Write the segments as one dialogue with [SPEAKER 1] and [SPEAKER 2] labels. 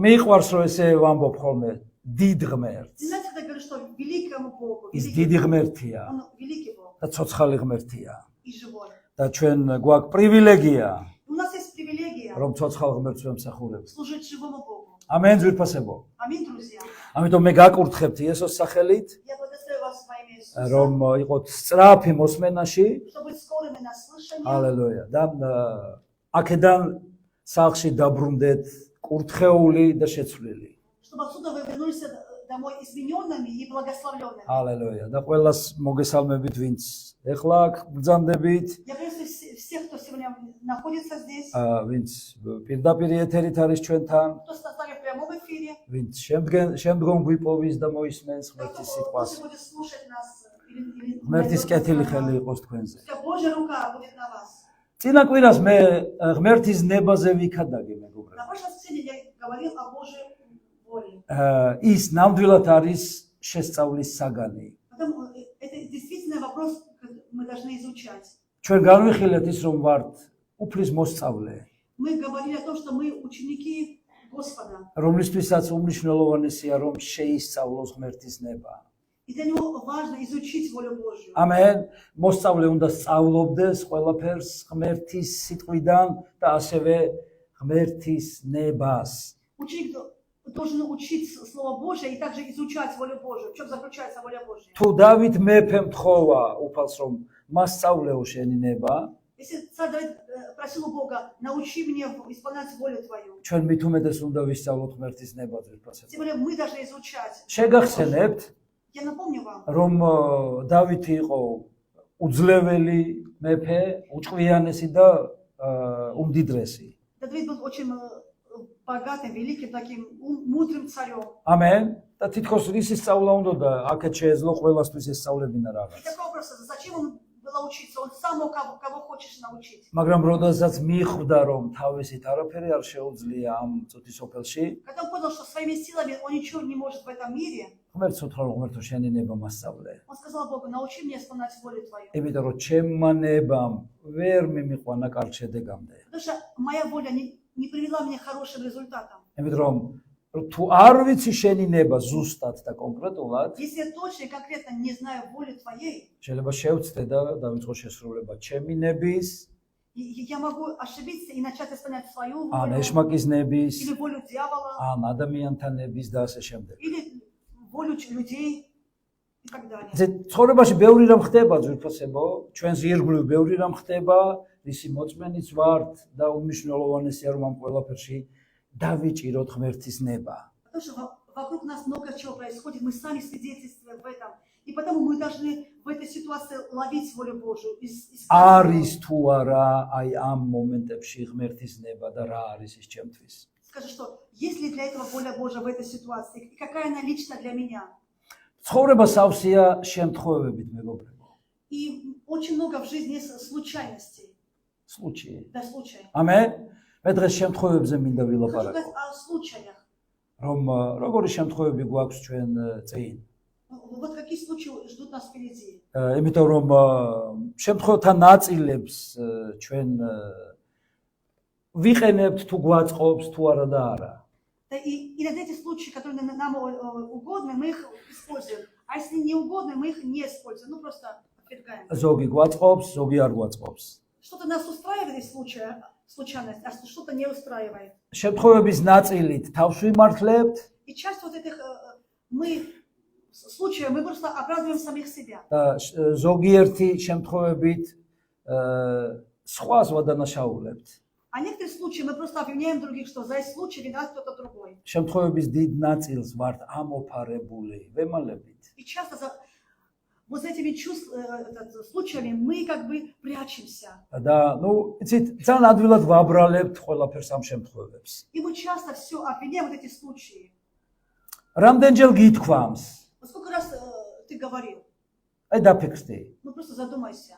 [SPEAKER 1] მიყვარს რომ ესე ვამბობ ხოლმე დიდ ღმერთს.
[SPEAKER 2] Знаете, когда говорю, что великому Богу,
[SPEAKER 1] ის დიდი ღმერთია
[SPEAKER 2] Он великий Бог
[SPEAKER 1] და ცოცხალი ღმერთია
[SPEAKER 2] и живой.
[SPEAKER 1] და ჩვენ გვაქვს პრივილეგია
[SPEAKER 2] У нас есть привилегия
[SPEAKER 1] რომ ცოცხალ ღმერთს ვემსახურებთ.
[SPEAKER 2] служить живому Богу.
[SPEAKER 1] ამენ ძვირფასებო.
[SPEAKER 2] Аминь, друзья.
[SPEAKER 1] ამიტომ მე გაკურთხებთ იესოს სახელით
[SPEAKER 2] Я благословляю вас во имя Иисуса,
[SPEAKER 1] რომ იყოთ სწრაფი მოსმენაში.
[SPEAKER 2] чтобы быть скорыми на слышание,
[SPEAKER 1] ალელუია. და აქედან სახლში დაბრუნდეთ კურთხეული და შეცვლილი.
[SPEAKER 2] чтобы отсюда вы вернулись домой измененными и благословленными.
[SPEAKER 1] ალელუია. და ყველას მოგესალმებით, ვინც ეხლა აქ ბრძანდებით,
[SPEAKER 2] Я приветствую всех, кто сегодня находится здесь,
[SPEAKER 1] ვინც პირდაპირ ეთერით არის ჩვენთან,
[SPEAKER 2] кто с нами в прямом эфире,
[SPEAKER 1] ვინც შემდგომ გვიპოვის და მოისმენს
[SPEAKER 2] кто
[SPEAKER 1] ღმერთის სიტყვას.
[SPEAKER 2] позже будет слушать нас. или
[SPEAKER 1] ღმერთის
[SPEAKER 2] найдет
[SPEAKER 1] კეთილი
[SPEAKER 2] нас.
[SPEAKER 1] ხელი იყოს თქვენზე.
[SPEAKER 2] Пускай Божья рука будет на вас.
[SPEAKER 1] წინა კვირას მე ღმერთის ნებაზე ვიქადაგე
[SPEAKER 2] На
[SPEAKER 1] მეგობრებო.
[SPEAKER 2] прошлой сцене я говорил о Божьей воле.
[SPEAKER 1] ის ნამდვილად არის შესწავლის საგანი.
[SPEAKER 2] Потому это действительно вопрос, который мы должны изучать.
[SPEAKER 1] ჩვენ განვიხილეთ ის რომ ვართ უფლის მოსწავლე,
[SPEAKER 2] Мы говорили о том, что мы ученики Господа.
[SPEAKER 1] რომლისთვისაც უმნიშვნელოვანესია რომ შეისწავლოს ღმერთის ნება.
[SPEAKER 2] И для него важно изучить волю Божью.
[SPEAKER 1] ამენ მოსწავლე უნდა სწავლობდეს ყველაფერს ღმერთის სიტყვიდან და ასევე ღმერთის ნებას.
[SPEAKER 2] Ученик должен учить Слово Божье и также изучать волю Божью. В чем заключается воля Божья?
[SPEAKER 1] თუ დავით მეფემ თხოვა უფალს რომ მასწავლეო შენი ნება,
[SPEAKER 2] Если царь Давид просил у Бога, научи меня исполнять волю Твою.
[SPEAKER 1] ჩვენ მით უმეტეს უნდა ვისწავლოთ ღმერთის ნებაზე ფასად.
[SPEAKER 2] Тем более мы должны изучать.
[SPEAKER 1] შეგახსენებთ
[SPEAKER 2] Я напомню вам,
[SPEAKER 1] რომ დავითი იყო უძლეველი მეფე, უჭყვიანესი და უმდიდრესი.
[SPEAKER 2] Давид был очень богатым, великим, таким мудрым царем.
[SPEAKER 1] ამენ და თითქოს ისი სწავლა უნდა და აქეთ შეეძლო ყველასთვის ეს სწავლებინა
[SPEAKER 2] И
[SPEAKER 1] რაღაც.
[SPEAKER 2] такой вопрос, зачем ему было учиться? Он сам мог кого хочешь научить.
[SPEAKER 1] მაგრამ როდესაც მიხვდა რომ თავისით არაფერი არ შეუძლია ამ წუთის ოფელში,
[SPEAKER 2] Когда он понял, что своими силами он ничего не может в этом мире,
[SPEAKER 1] ღმერთს უთხრა რომ ღმერთო შენი ნება მასწავლე.
[SPEAKER 2] он сказал Богу, научи меня исполнять волю Твою.
[SPEAKER 1] იმიტომ რომ ჩემმა ნებამ ვერ მიმიყვანა კარგ შედეგამდე.
[SPEAKER 2] Потому что моя воля не привела меня к хорошим результатам.
[SPEAKER 1] იმიტომ რომ თუ არ ვიცი შენი ნება ზუსტად და კონკრეტულად,
[SPEAKER 2] Если я точно и конкретно не знаю воли Твоей,
[SPEAKER 1] შეიძლება შევცდე და დავიწყო შესრულება ჩემი ნების,
[SPEAKER 2] я могу ошибиться и начать исполнять свою
[SPEAKER 1] ან
[SPEAKER 2] волю,
[SPEAKER 1] ეშმაკის ნების,
[SPEAKER 2] или волю дьявола,
[SPEAKER 1] ან ადამიანთა ნების და ასე შემდეგ.
[SPEAKER 2] или волю людей и так далее.
[SPEAKER 1] ეს ცხოვრებაში ბევრი რამ ხდება ძვირფასებო, ჩვენს ირგვლივ ბევრი რამ ხდება, ისი მოწმენიც ვართ და უმნიშვნელოვანესია რომ ამ ყველაფერში დავიჭიროთ ღმერთის ნება.
[SPEAKER 2] Потому что вокруг нас много чего происходит, мы сами свидетельствуем в этом. И потому мы должны в этой ситуации ловить волю Божию.
[SPEAKER 1] არის თუ არა აი ამ მომენტებში ღმერთის ნება და რა არის ის ჩემთვის.
[SPEAKER 2] Скажи, что есть ли для этого воля Божия в этой ситуации? И какая она лично для меня?
[SPEAKER 1] ცხოვრება სავსეა შემთხვევებით, მეგობრებო.
[SPEAKER 2] И очень много в жизни есть случайностей.
[SPEAKER 1] случаи.
[SPEAKER 2] Да, случаи.
[SPEAKER 1] ამენ. მე დღეს შემთხვევებზე მინდა
[SPEAKER 2] Хочу
[SPEAKER 1] ვილაპარაკო.
[SPEAKER 2] сказать о случаях.
[SPEAKER 1] რომ როგორი შემთხვევები გვაქვს ჩვენ წინ.
[SPEAKER 2] Вот какие случаи ждут нас впереди.
[SPEAKER 1] იმიტომ რომ შემთხვევათა ნაწილებს ჩვენ ვიყენებთ თუ გვაწყობს თუ არა და არა.
[SPEAKER 2] Да, и иногда эти случаи, которые нам угодны, мы их используем. А если не угодны, мы их не используем. Ну, просто отвергаем.
[SPEAKER 1] ზოგი გვაწყობს, зоги არ გვაწყობს.
[SPEAKER 2] Что-то нас устраивает из случайность, а что-то не устраивает.
[SPEAKER 1] შემთხვევების ნაწილით თავს ვიმართლებთ
[SPEAKER 2] И часть вот этих случаев мы просто оправдываем самих себя.
[SPEAKER 1] და ზოგიერთი შემთხვევებით სხვას ვადანაშაულებთ.
[SPEAKER 2] А некоторые случаи мы просто обвиняем других, что за эти случаи виноват кто-то другой.
[SPEAKER 1] შემთხვევების დიდ ნაწილს ვართ ამოფარებული, ვემალებით.
[SPEAKER 2] И часто вот за этими случаями мы как бы прячемся.
[SPEAKER 1] და იცით, ძალიან ადვილად ვაბრალებთ ყველაფერს ამ შემთხვევებს.
[SPEAKER 2] И мы часто все обвиняем вот эти случаи.
[SPEAKER 1] რამდენჯერ გითქვამს?
[SPEAKER 2] Сколько раз ты говорил?
[SPEAKER 1] აი დაფიქრდი.
[SPEAKER 2] Ну просто задумайся.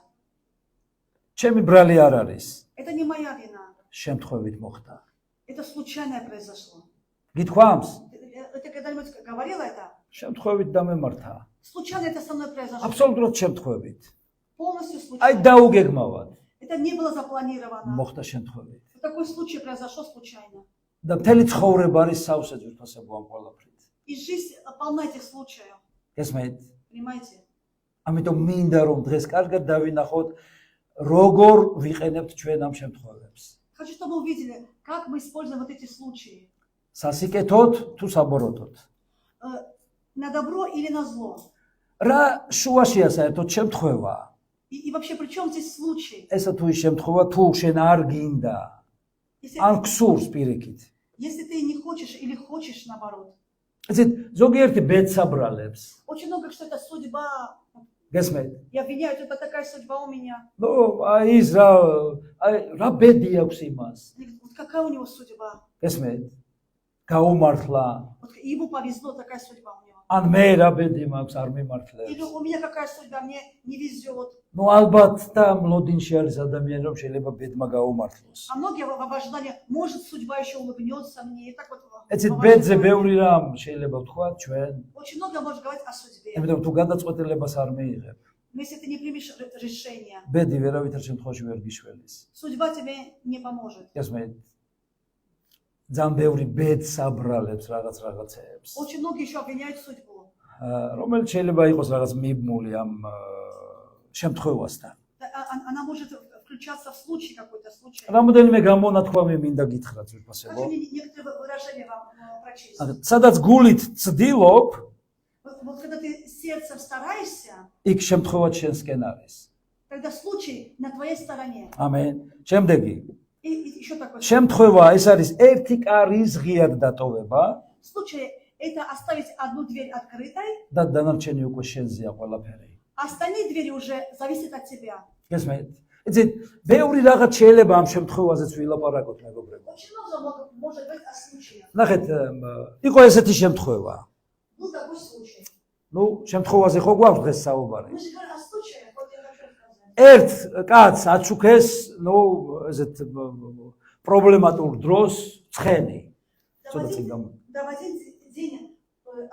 [SPEAKER 1] ჩემი ბრალი არ არის.
[SPEAKER 2] Это не моя вина.
[SPEAKER 1] შემთხვევით მოხდა.
[SPEAKER 2] Это случайно произошло.
[SPEAKER 1] გითქვამს?
[SPEAKER 2] Ты когда-нибудь говорила это?
[SPEAKER 1] შემთხვევით დამემართა.
[SPEAKER 2] Случайно это со мной произошло.
[SPEAKER 1] აბსოლუტურად შემთხვევით.
[SPEAKER 2] Полностью
[SPEAKER 1] აი
[SPEAKER 2] случайно.
[SPEAKER 1] დაუგეგმავად.
[SPEAKER 2] Это не было запланировано.
[SPEAKER 1] მოხდა შემთხვევით.
[SPEAKER 2] Такой случай произошел случайно.
[SPEAKER 1] და მთელი ცხოვრება არის სავსე ძვირფასებო ამ ყველაფრით.
[SPEAKER 2] И жизнь полна этих случаев.
[SPEAKER 1] გესმით?
[SPEAKER 2] Понимаете?
[SPEAKER 1] ამიტომ მინდა რომ დღეს კარგად დავინახოთ როგორ ვიყენებთ ჩვენ ამ შემთხვევებს.
[SPEAKER 2] Хочу, чтобы вы увидели, как мы используем вот эти случаи.
[SPEAKER 1] სასიკეთოდ თუ საბოროტოდ.
[SPEAKER 2] На добро или на зло.
[SPEAKER 1] რა შუაშია საერთოდ შემთხვევა?
[SPEAKER 2] И вообще, при чем здесь случай?
[SPEAKER 1] ესა თუ ის შემთხვევა თუ შენ არ გინდა ან გსურს პირიქით.
[SPEAKER 2] Если ты не хочешь или хочешь наоборот.
[SPEAKER 1] ესეთ ზოგიერთი ბედს აბრალებს.
[SPEAKER 2] Очень много, что это судьба.
[SPEAKER 1] გესმით?
[SPEAKER 2] И обвиняют, это такая судьба у меня.
[SPEAKER 1] ნუ აი ის რა ბედი აქვს имас.
[SPEAKER 2] Вот какая у него судьба?
[SPEAKER 1] გესმით? გაუმართლა.
[SPEAKER 2] Вот ему повезло, такая судьба у него.
[SPEAKER 1] ან მე რა ბედი მაქვს არ
[SPEAKER 2] Или
[SPEAKER 1] მიმართლებს.
[SPEAKER 2] у меня какая судьба, мне не везет.
[SPEAKER 1] ნუ ალბათ და მლოდინში არის ადამიანი რომ შეიძლება ბედმა გაუმართლოს.
[SPEAKER 2] А многие в ожидании, может, судьба еще улыбнется мне. И так вот.
[SPEAKER 1] ეცეთ ბედზე ბევრი რამ შეიძლება ვთქვა ჩვენ.
[SPEAKER 2] Очень много можно говорить о судьбе.
[SPEAKER 1] იმიტომ თუ გადაწყვეტილებას არ მიიღებ,
[SPEAKER 2] Но если ты не примешь решение,
[SPEAKER 1] ბედი ვერავითარ შემთხვევაში ვერ გიშველის.
[SPEAKER 2] судьба тебе не поможет.
[SPEAKER 1] გესმით? ძალიან ბევრი ბედს აბრალებს რაღაცეებს.
[SPEAKER 2] Очень многие еще обвиняют судьбу.
[SPEAKER 1] რომელიც შეიძლება იყოს რაღაც მიბმული ამ შემთხვევასთან.
[SPEAKER 2] Она может включаться в случай какой-то случай.
[SPEAKER 1] რამოდენიმე გამონათქვამი მინდა გითხრათ ძვირფასებო.
[SPEAKER 2] Хочу некоторые выражения вам прочесть.
[SPEAKER 1] სადაც გულით ცდილობ,
[SPEAKER 2] Вот когда ты сердцем стараешься,
[SPEAKER 1] იქ შემთხვევაც შენსკენ არის.
[SPEAKER 2] тогда случай на твоей стороне.
[SPEAKER 1] ამენ. შემდეგი.
[SPEAKER 2] И еще такой
[SPEAKER 1] შემთხვევა ეს არის ერთი კარის ღიად დატოვება
[SPEAKER 2] случай. Это оставить одну дверь открытой,
[SPEAKER 1] და დანარჩენი უკვე შენზეა ყველაფერი.
[SPEAKER 2] остальные двери уже зависят от тебя.
[SPEAKER 1] გესმით? იცით, ბევრი რაღაც შეიძლება ამ შემთხვევაზეც ვილაპარაკოთ მეგობრებო.
[SPEAKER 2] Очень много может быть о случае.
[SPEAKER 1] ნახეთ, იყო ესეთი შემთხვევა.
[SPEAKER 2] Был такой случай.
[SPEAKER 1] ნუ, შემთხვევაზე ხო გვაქვს დღეს საუბარი.
[SPEAKER 2] Мы же говорим о случае, вот я хочу рассказать.
[SPEAKER 1] ერთ კაცს აჩუქეს, ნუ, ესეთ პრობლემატურ დროს ცხენი.
[SPEAKER 2] Да, в один день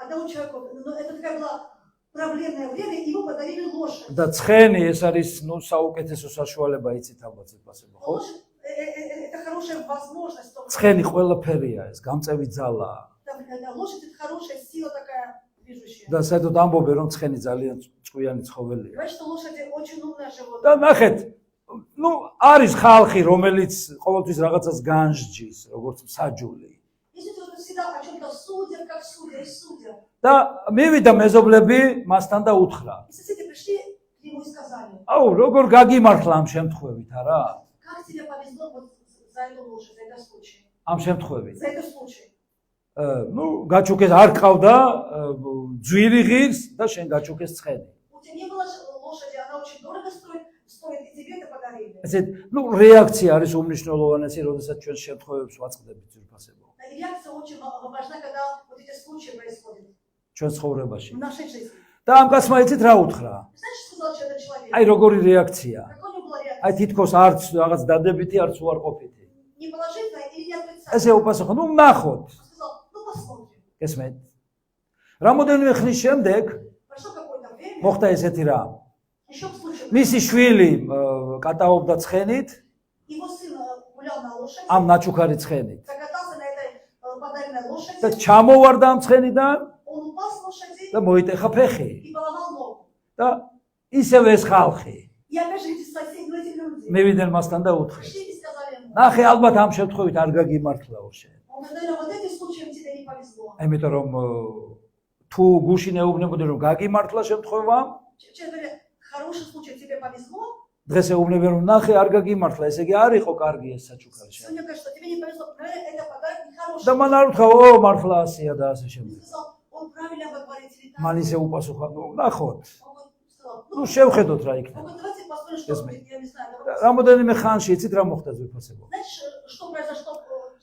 [SPEAKER 2] одному человеку, ну, это такая была проблемное время, ему подарили лошадь.
[SPEAKER 1] და ცხენი ეს არის, ნუ, საუკეთესო საშუალება იცით ალბათ ზეპასება, ხო?
[SPEAKER 2] Лошадь, это хорошая возможность.
[SPEAKER 1] ცხენი ყველაფერია ეს, გამწევი ძალაა.
[SPEAKER 2] Лошадь это хорошая сила такая движущая.
[SPEAKER 1] და საერთოდ ამბობენ რომ ცხენი ძალიან წვიანი ცხოველია.
[SPEAKER 2] Говорят, что лошади очень умное животное.
[SPEAKER 1] და ნახეთ, ნუ არის ხალხი რომელიც ყოველთვის რაღაცას განსჯის, როგორც მსაჯული.
[SPEAKER 2] Если кто-то всегда о чем-то судят, как судья, и судят.
[SPEAKER 1] და მივიდა მეზობლები მასთან და უთხრა.
[SPEAKER 2] И соседи пришли к нему и сказали:
[SPEAKER 1] აუ, როგორ გაგიმართლა ამ შემთხვევით, არა?
[SPEAKER 2] как тебе повезло вот за эту лошадь, за этот случай.
[SPEAKER 1] ამ შემთხვევით.
[SPEAKER 2] За этот случай.
[SPEAKER 1] ნუ გაჩუქეს არ ყავდა ძვირი ღირს და შენ გაჩუქეს ცხენი.
[SPEAKER 2] У тебя не было лошади, она очень дорого стоит, и тебе это подарили.
[SPEAKER 1] ესეთ, ნუ რეაქცია არის უმნიშვნელოვანესი, როდესაც ჩვენ შემთხვევებს ვაწყდებით ძვირფასებო.
[SPEAKER 2] И реакция очень важна, когда вот эти случаи происходят
[SPEAKER 1] ჩვენ ცხოვრებაში.
[SPEAKER 2] в нашей жизни.
[SPEAKER 1] და ამ კაცმა იცით რა უთხრა?
[SPEAKER 2] Знаешь, что сказал этот человек?
[SPEAKER 1] აი როგორი რეაქცია.
[SPEAKER 2] Какой у него была реакция?
[SPEAKER 1] აი თითქოს არც რაღაც დადებითი, არც უარყოფითი.
[SPEAKER 2] Не положительная или не отрицательная?
[SPEAKER 1] ესე უპასუხა, ნუ ნახოთ.
[SPEAKER 2] Он сказал: ну посмотрим.
[SPEAKER 1] გესმით? რამოდენიმე ხნის შემდეგ
[SPEAKER 2] Прошло какое-то время,
[SPEAKER 1] მოხდა ესეთი რამ.
[SPEAKER 2] еще случай.
[SPEAKER 1] მისი შვილი კატაობდა ცხენით,
[SPEAKER 2] Его сын гулял на лошади,
[SPEAKER 1] ამ ნაჩუქარი ცხენით.
[SPEAKER 2] закатался на этой подаренной
[SPEAKER 1] და
[SPEAKER 2] лошади,
[SPEAKER 1] ჩამოვარდა ამ ცხენიდან
[SPEAKER 2] он упал с лошади
[SPEAKER 1] და მოიტეხა ფეხი.
[SPEAKER 2] и поломал ногу.
[SPEAKER 1] და ისევ ეს ხალხი
[SPEAKER 2] И опять же эти соседи, эти люди
[SPEAKER 1] მივიდნენ მასთან და უთხრეს.
[SPEAKER 2] пришли и сказали ему:
[SPEAKER 1] ნახე, ალბათ ამ შემთხვევით არ გაგიმართლაო შენ.
[SPEAKER 2] он говорит: наверное, вот этим случаем тебе не повезло.
[SPEAKER 1] იმიტომ რომ თუ გუშინ ეუბნებოდი რომ გაგიმართლა შემთხვევა,
[SPEAKER 2] Человек говорит: хороший случай, тебе повезло.
[SPEAKER 1] დღეს ეუბნებიან რომ ნახე არ გაგიმართლა, ესე იგი არ იყო კარგი ეს საჩუქარი შენ.
[SPEAKER 2] Сегодня говорит, что тебе не повезло. Наверное, это подарок нехороший.
[SPEAKER 1] და მან არ უთხრა, ო, მართლა ასია და ასე
[SPEAKER 2] Он
[SPEAKER 1] შემდეგ.
[SPEAKER 2] сказал: он правильно говорит или так.
[SPEAKER 1] მან ისე უპასუხა, ნუ ნახოთ.
[SPEAKER 2] Он сказал:
[SPEAKER 1] ნუ შევხედოთ რა
[SPEAKER 2] он
[SPEAKER 1] იქნება.
[SPEAKER 2] говорит, давайте посмотрим, что
[SPEAKER 1] Yes,
[SPEAKER 2] будет, я не знаю.
[SPEAKER 1] რამოდენიმე ხანში იცით რა მოხდა ძვირფასებო?
[SPEAKER 2] Знаешь, что произошло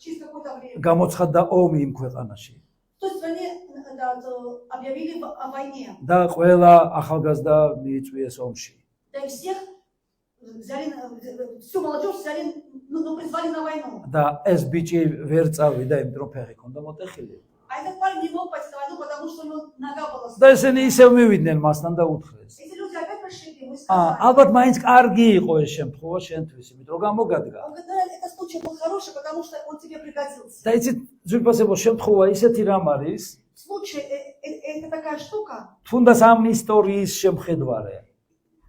[SPEAKER 2] через какое-то время?
[SPEAKER 1] გამოცხადდა ომი იმ ქვეყანაში.
[SPEAKER 2] В той стране объявили о войне.
[SPEAKER 1] და ყველა ახალგაზრდა მიიწვიეს ომში.
[SPEAKER 2] Да и всех взяли, всю молодежь взяли, ну, призвали на войну.
[SPEAKER 1] და ეს ბიჭი ვერ წავიდა, იმიტომ რომ ფეხი ჰქონდა მოტეხილი.
[SPEAKER 2] А этот парень не мог пойти на войну, потому что у него нога была
[SPEAKER 1] და
[SPEAKER 2] сломана.
[SPEAKER 1] ესენი ისევ მივიდნენ მასთან და უთხრეს.
[SPEAKER 2] Эти люди опять пришли к нему и сказали.
[SPEAKER 1] ალბათ მაინც კარგი იყო ეს შემთხვევა შენთვის, იმიტომ რომ გამოგადგა.
[SPEAKER 2] Он говорит, да, этот случай был хороший, потому что он тебе пригодился.
[SPEAKER 1] და იცით, ძვირფასებო შემთხვევა ისეთი რამ არის,
[SPEAKER 2] Случай это такая штука.
[SPEAKER 1] თუნდაც ამ ისტორიის შემხედვარე,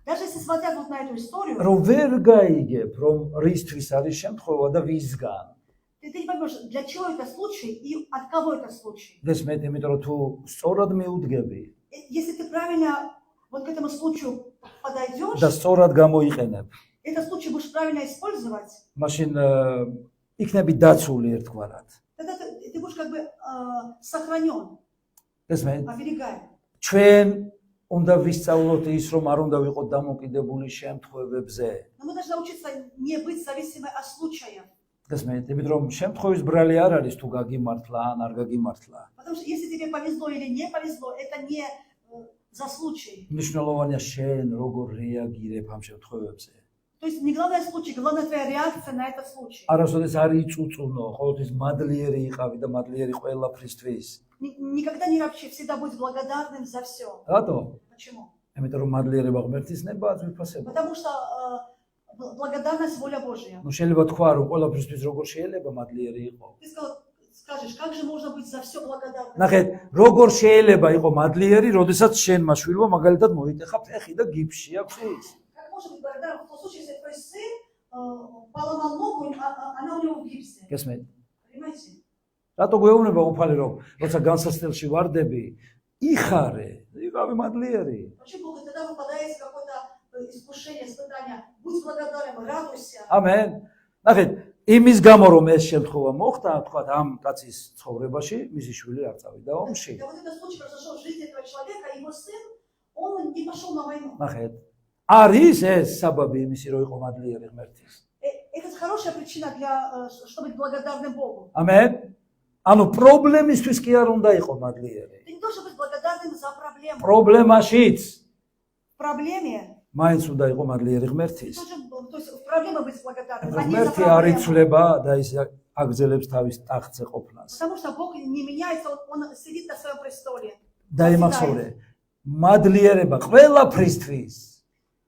[SPEAKER 2] Даже если смотря вот на эту историю,
[SPEAKER 1] რომ ვერ გაიგებ, რომ რისთვის არის შემთხვევა და ვისგან.
[SPEAKER 2] ты не поймешь, для чего это случай и от кого это случай.
[SPEAKER 1] გესმით, იმიტომ რომ თუ სწორად მიუდგები
[SPEAKER 2] Если ты правильно вот к этому случаю подойдешь,
[SPEAKER 1] და სწორად გამოიყენებ,
[SPEAKER 2] этот случай будешь правильно использовать,
[SPEAKER 1] მაშინ იქნები დაცული ერთგვარად.
[SPEAKER 2] тогда ты будешь как бы сохранен,
[SPEAKER 1] გესმით?
[SPEAKER 2] оберегаем.
[SPEAKER 1] ჩვენ უნდა ვისწავლოთ ის, რომ არ უნდა ვიყოთ დამოკიდებული შემთხვევებზე.
[SPEAKER 2] Но мы должны научиться не быть зависимы от случая.
[SPEAKER 1] გესმით? იმიტომ რომ შემთხვევის ბრალი არ არის თუ გაგიმართლა ან არ გაგიმართლა.
[SPEAKER 2] Потому что если тебе повезло или не повезло, это не за случай.
[SPEAKER 1] მნიშვნელოვანია შენ როგორ რეაგირებ ამ შემთხვევებზე.
[SPEAKER 2] То есть не главное случай, главное твоя реакция на этот случай.
[SPEAKER 1] არასოდეს არ იწუწუნო, ყოველთვის მადლიერი იყავი და მადლიერი ყველაფრისთვის.
[SPEAKER 2] Никогда не ропщи, всегда будь благодарным за все.
[SPEAKER 1] რატო?
[SPEAKER 2] Почему?
[SPEAKER 1] იმიტომ რომ მადლიერება ღმერთისნებაა ძვირფასება.
[SPEAKER 2] Потому что благодарность воля Божья.
[SPEAKER 1] ნუ შეიძლება თქვა რომ ყველაფრისთვის როგორ შეიძლება მადლიერი იყო.
[SPEAKER 2] Ты скажешь, как же можно быть за все благодарным?
[SPEAKER 1] ნახეთ, როგორ შეიძლება იყო მადლიერი, როდესაც შენმა შვილმა მაგალითად მოიტეხა ფეხი და გიფში აქვს ის.
[SPEAKER 2] Как можно быть благодарным в том случае, если твой сын поломал ногу, она у него в гипсе?
[SPEAKER 1] გესმით?
[SPEAKER 2] Понимаете?
[SPEAKER 1] რატო გვეუბნება უფალი რომ როცა განსასწრელში ვარდები, იხარე, იყავი მადლიერი.
[SPEAKER 2] Почему вы тогда выпадаете в какое-то искушение, испытание? Будь благодарен, радуйся.
[SPEAKER 1] ამენ. ნახეთ, იმის გამო რომ ეს შემთხვევა მოხდა, თქვათ ამ კაცის ცხოვრებაში, მისი შვილი არ წავიდა ომში.
[SPEAKER 2] Да вот этот случай произошел в жизни этого человека, его сын, он не пошел на войну.
[SPEAKER 1] ნახეთ, არის ეს საბაბი იმისი რომ იყო მადლიერი ღმერთის.
[SPEAKER 2] Это хорошая причина чтобы быть благодарным Богу.
[SPEAKER 1] ამენ. ანუ პრობლემისთვის კი არ უნდა იყო მადლიერი.
[SPEAKER 2] Ты не должен быть благодарным за проблему.
[SPEAKER 1] პრობლემაშიც
[SPEAKER 2] В проблеме
[SPEAKER 1] მაინც უნდა იყო მადლიერი
[SPEAKER 2] ты
[SPEAKER 1] ღმერთის.
[SPEAKER 2] должен, то есть в проблеме быть благодарным, а не за
[SPEAKER 1] ღმერთი არ
[SPEAKER 2] проблему.
[SPEAKER 1] იცვლება და ის აგზელებს თავის ტახტზე ყოფნას.
[SPEAKER 2] Потому что Бог не меняется, он сидит на своем престоле.
[SPEAKER 1] დაიმახსოვრე, მადლიერება ყველაფრისთვის.